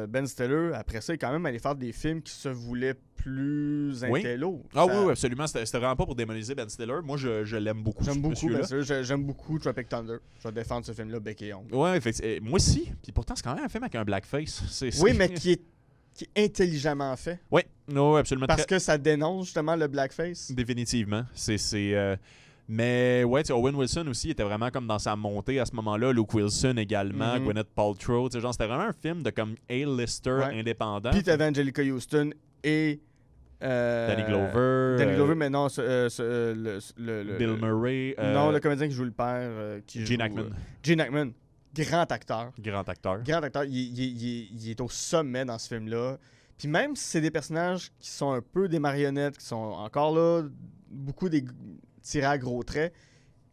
Ben Stiller, après ça, est quand même allé faire des films qui se voulaient plus intello. Oui, absolument. C'était vraiment pas pour démoniser Ben Stiller. Moi, je l'aime beaucoup. J'aime beaucoup Ben Stiller. J'aime beaucoup Tropic Thunder. Je vais défendre ce film-là bec et ongle. Ouais, moi aussi. Puis pourtant, c'est quand même un film avec un blackface. Oui, mais qui est intelligemment fait. Oui, absolument. Parce que ça dénonce justement le blackface. Définitivement. Mais ouais, Owen Wilson aussi était vraiment comme dans sa montée à ce moment-là. Luke Wilson également, Gwyneth Paltrow. C'était vraiment un film de comme A-lister indépendant. Puis t'avais Angelica Houston et... Danny Glover. Danny Glover, mais non, Bill Murray. Non, le comédien qui joue le père. Gene Hackman. Gene Hackman. Grand acteur. Grand acteur. Il est au sommet dans ce film-là. Puis même si c'est des personnages qui sont un peu des marionnettes, qui sont encore là, beaucoup tirés à gros traits,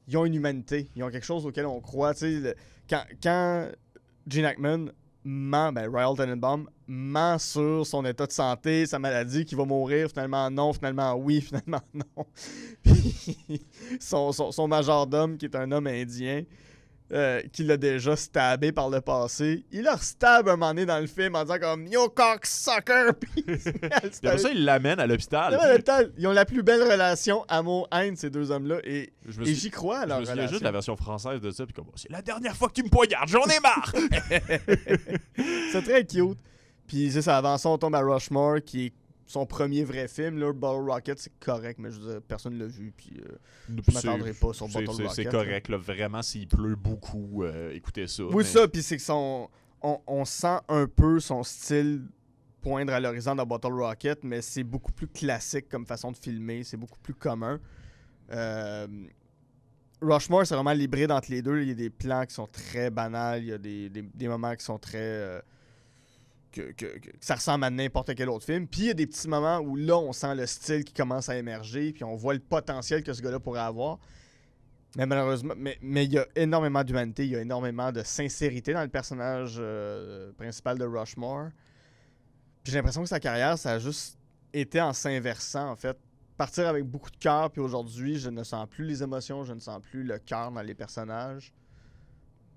ils ont une humanité. Ils ont quelque chose auquel on croit. Quand Gene Hackman ment, Royal Tenenbaum ment sur son état de santé, sa maladie, qu'il va mourir, finalement non, finalement oui, finalement non. Puis son majordome, qui est un homme indien, qui l'a déjà stabé par le passé. Il leur stab un moment donné dans le film en disant comme « Yo cocksucker! » Puis après ça, il l'amène à l'hôpital. Ils ont la plus belle relation amour-haine, ces deux hommes-là, et j'y crois à leur relation. Je me souviens juste de la version française de ça, puis comme « C'est la dernière fois que tu me poignardes, j'en ai marre! » C'est très cute. Puis c'est ça, avant ça, on tombe à Rushmore, qui est son premier vrai film. Là, Bottle Rocket, c'est correct, mais je veux dire, personne ne l'a vu. Puis je m'attendrai pas sur Bottle Rocket. C'est correct, là, vraiment, s'il pleut beaucoup, écoutez ça. Oui, ça, puis c'est que on sent un peu son style poindre à l'horizon dans Bottle Rocket, mais c'est beaucoup plus classique comme façon de filmer, c'est beaucoup plus commun. Rushmore, c'est vraiment l'hybride entre les deux. Il y a des plans qui sont très banals, il y a des moments qui sont très... Que ça ressemble à n'importe quel autre film. Puis il y a des petits moments où là, on sent le style qui commence à émerger, puis on voit le potentiel que ce gars-là pourrait avoir. Mais malheureusement, mais il y a énormément d'humanité, il y a énormément de sincérité dans le personnage principal de Rushmore. Puis j'ai l'impression que sa carrière, ça a juste été en s'inversant, en fait. Partir avec beaucoup de cœur, puis aujourd'hui, je ne sens plus les émotions, je ne sens plus le cœur dans les personnages.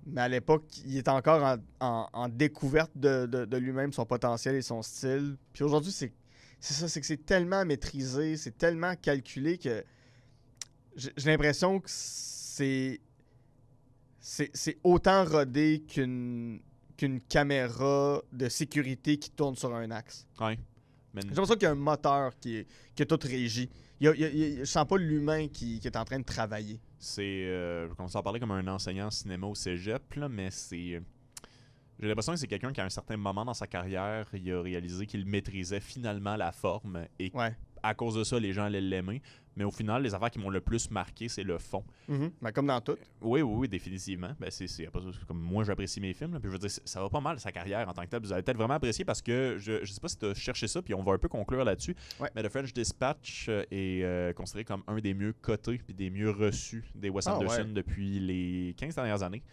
Mais à l'époque, il est encore en découverte de lui-même, son potentiel et son style. Puis aujourd'hui, c'est ça, c'est que c'est tellement maîtrisé, c'est tellement calculé que j'ai l'impression que c'est autant rodé qu'une caméra de sécurité qui tourne sur un axe. Ouais. J'ai l'impression qu'il y a un moteur qui est tout régi. Je sens pas l'humain qui est en train de travailler. Je commence à parler comme un enseignant en cinéma au cégep, là, mais j'ai l'impression que c'est quelqu'un qui, à un certain moment dans sa carrière, il a réalisé qu'il maîtrisait finalement la forme et à cause de ça, les gens allaient l'aimer. Mais au final, les affaires qui m'ont le plus marqué, c'est le fond. Comme dans tout. Oui, définitivement. C'est comme moi, j'apprécie mes films. Là, puis je veux dire, ça va pas mal sa carrière en tant que tel. Vous allez peut-être vraiment apprécier parce que je sais pas si tu as cherché ça, puis on va un peu conclure là-dessus. Ouais. Mais The French Dispatch est considéré comme un des mieux cotés puis des mieux reçus des Wes Anderson depuis les 15 dernières années.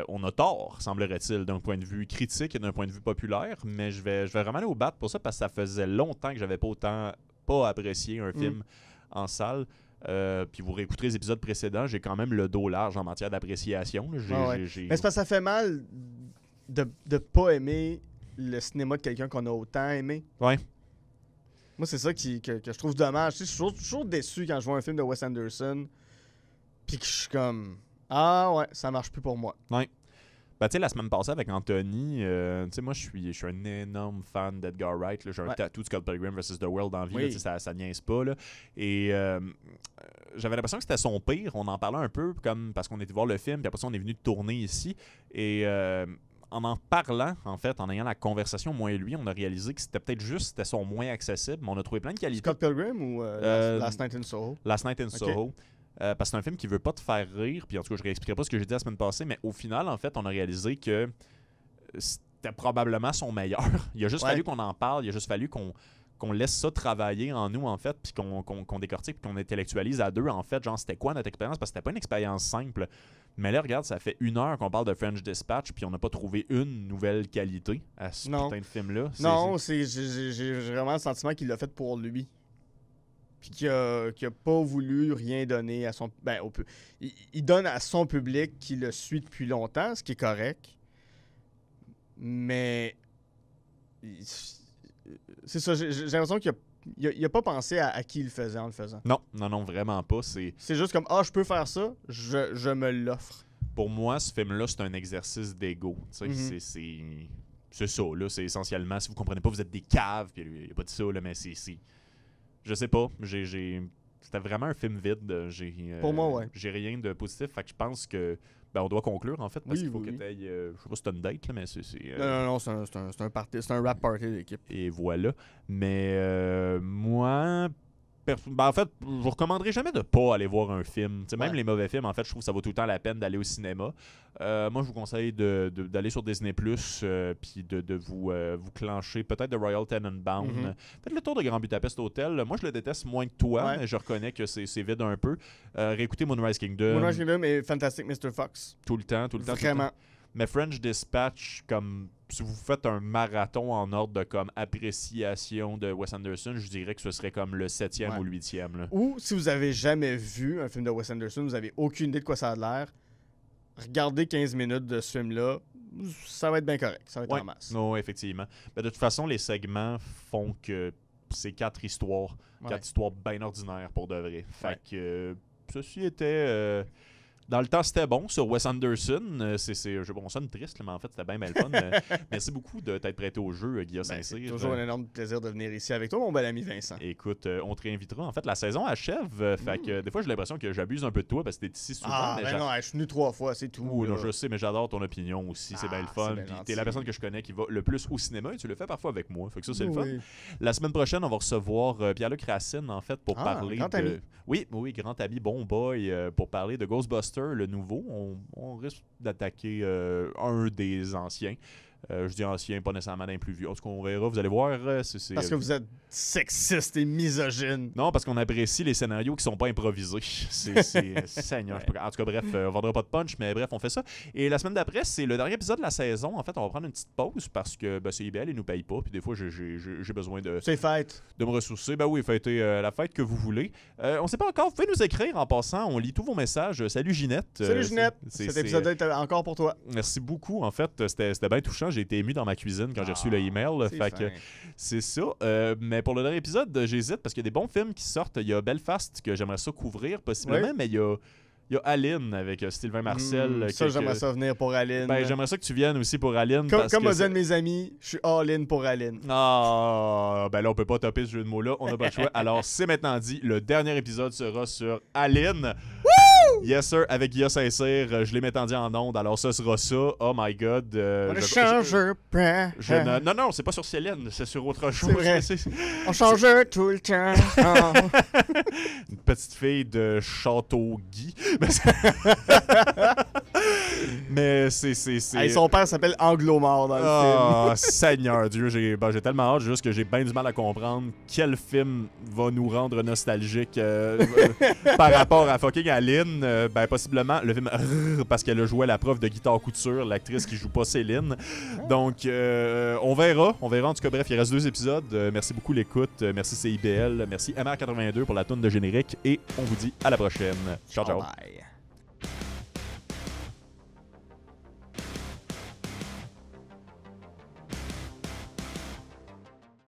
On a tort, semblerait-il, d'un point de vue critique et d'un point de vue populaire, mais je vais vraiment aller au bat pour ça parce que ça faisait longtemps que j'avais pas apprécié un film en salle. Puis vous réécouterez les épisodes précédents, j'ai quand même le dos large en matière d'appréciation. Mais c'est parce que ça fait mal de pas aimer le cinéma de quelqu'un qu'on a autant aimé. Ouais. Moi, c'est ça que je trouve dommage. Je suis toujours déçu quand je vois un film de Wes Anderson puis que je suis comme... Ah ouais, ça marche plus pour moi. Ouais. Ben, tu sais, la semaine passée avec Anthony, tu sais, moi, je suis un énorme fan d'Edgar Wright. J'ai un tatou de Scott Pilgrim vs. The World en vie. Oui. Là, ça niaise pas. Là. Et j'avais l'impression que c'était son pire. On en parlait un peu comme parce qu'on était voir le film, puis après ça, on est venu de tourner ici. Et en parlant, en fait, en ayant la conversation, moi et lui, on a réalisé que c'était peut-être juste c'était son moins accessible, mais on a trouvé plein de qualités. Scott Pilgrim ou Last Night in Soho? Last Night in Soho. Parce que c'est un film qui veut pas te faire rire, puis en tout cas, je réexpliquerai pas ce que j'ai dit la semaine passée, mais au final, en fait, on a réalisé que c'était probablement son meilleur. Il a juste fallu qu'on en parle, il a juste fallu qu'on laisse ça travailler en nous, en fait, puis qu'on décortique, puis qu'on intellectualise à deux, en fait, genre, c'était quoi notre expérience, parce que c'était pas une expérience simple. Mais là, regarde, ça fait 1 heure qu'on parle de French Dispatch, puis on n'a pas trouvé une nouvelle qualité à ce putain de film-là. Non, j'ai vraiment le sentiment qu'il l'a fait pour lui. Puis qu'il a pas voulu rien donner à son... Ben, il donne à son public qui le suit depuis longtemps, ce qui est correct. Mais... C'est ça, j'ai l'impression qu'il a pas pensé à qui il le faisait en le faisant. Non, vraiment pas. C'est juste comme, je peux faire ça, je me l'offre. Pour moi, ce film-là, c'est un exercice d'ego. C'est ça, là. C'est essentiellement, si vous comprenez pas, vous êtes des caves, puis il a pas dit ça, là, mais c'est... Je sais pas. C'était vraiment un film vide. Pour moi, ouais. J'ai rien de positif. Fait que je pense que on doit conclure, en fait, parce qu'il faut que tu ailles... je sais pas si c'est une date, là, mais c'est... Non, c'est un rap party d'équipe. Et voilà. Mais moi... en fait, je vous recommanderais jamais de pas aller voir un film. Même les mauvais films, en fait, je trouve que ça vaut tout le temps la peine d'aller au cinéma. Moi, je vous conseille d'aller sur Disney+, puis de vous clencher peut-être de Royal Tenenbaum. Faites le tour de Grand Budapest Hotel. Moi, je le déteste moins que toi, mais je reconnais que c'est vide un peu. Réécoutez Moonrise Kingdom. Moonrise Kingdom et Fantastic Mr. Fox. Tout le temps. Vraiment. Mais French Dispatch, comme si vous faites un marathon en ordre de comme appréciation de Wes Anderson, je dirais que ce serait comme le 7e ou le 8e. Là. Ou si vous avez jamais vu un film de Wes Anderson, vous avez aucune idée de quoi ça a l'air, regardez 15 minutes de ce film-là, ça va être bien correct. Ça va être en masse. Non, effectivement. Mais de toute façon, les segments font que c'est 4 histoires. 4 histoires bien ordinaires pour de vrai. Fait que ceci était... Dans le temps, c'était bon sur Wes Anderson. On sonne triste, mais en fait, c'était bien le fun. Merci beaucoup de t'être prêté au jeu, Guillaume Saint-Cyr. C'est toujours un énorme plaisir de venir ici avec toi, mon bel ami Vincent. Écoute, on te réinvitera. En fait, la saison achève. Fait que des fois, j'ai l'impression que j'abuse un peu de toi parce que t'es ici souvent. Non, je suis venu 3 fois, c'est tout. Non, je sais, mais j'adore ton opinion aussi. C'est bien le fun. Puis t'es la personne que je connais qui va le plus au cinéma et tu le fais parfois avec moi. Fait que ça, c'est le fun. La semaine prochaine, on va recevoir Pierre-Luc Racine, en fait, pour parler grand ami. Oui, grand ami, bon boy, pour parler de Ghostbusters, le nouveau. On risque d'attaquer un des anciens. Je dis ancien, pas nécessairement d'un plus vieux. En tout cas, on verra. Vous allez voir. Parce que vous êtes sexiste et misogyne. Non, parce qu'on apprécie les scénarios qui sont pas improvisés. C'est Seigneur. En tout cas, bref, on vendra pas de punch, mais bref, on fait ça. Et la semaine d'après, c'est le dernier épisode de la saison. En fait, on va prendre une petite pause parce que CIBL, ils nous payent pas. Puis des fois, j'ai besoin de... C'est fête. De me ressourcer. Ben oui, fêtez la fête que vous voulez. On sait pas encore. Vous pouvez nous écrire en passant. On lit tous vos messages. Salut Ginette. Salut Ginette. Cet épisode est encore pour toi. Merci beaucoup. En fait, c'était bien touchant. J'ai été ému dans ma cuisine quand j'ai reçu le email. Fait que c'est ça. Mais pour le dernier épisode, j'hésite parce qu'il y a des bons films qui sortent. Il y a Belfast que j'aimerais ça couvrir possiblement, mais il y a Aline avec Sylvain Marcel. Ça, j'aimerais ça venir pour Aline. Ben, j'aimerais ça que tu viennes aussi pour Aline. Comme un de mes amis, je suis all-in pour Aline. Ben là, on peut pas topper ce jeu de mots-là. On n'a pas le choix. Alors, c'est maintenant dit. Le dernier épisode sera sur Aline. Yes, sir, avec Guillaume Saint-Cyr. Je l'ai maintenant dit en ondes, alors ça sera ça. Oh my God. On change Non, c'est pas sur Céline, c'est sur autre chose. C'est vrai. On change tout le temps. Une petite fille de Château-Guy. Mais c'est... son père s'appelle Anglomar dans le film. Oh, Seigneur Dieu, j'ai tellement hâte, juste que j'ai bien du mal à comprendre quel film va nous rendre nostalgiques par rapport à fucking Aline. Possiblement le film parce qu'elle a joué la prof de guitare couture, l'actrice qui joue pas Céline. Donc, on verra. En tout cas, bref, il reste 2 épisodes. Merci beaucoup l'écoute. Merci CIBL. Merci MR82 pour la toune de générique. Et on vous dit à la prochaine. Ciao, ciao. Bye.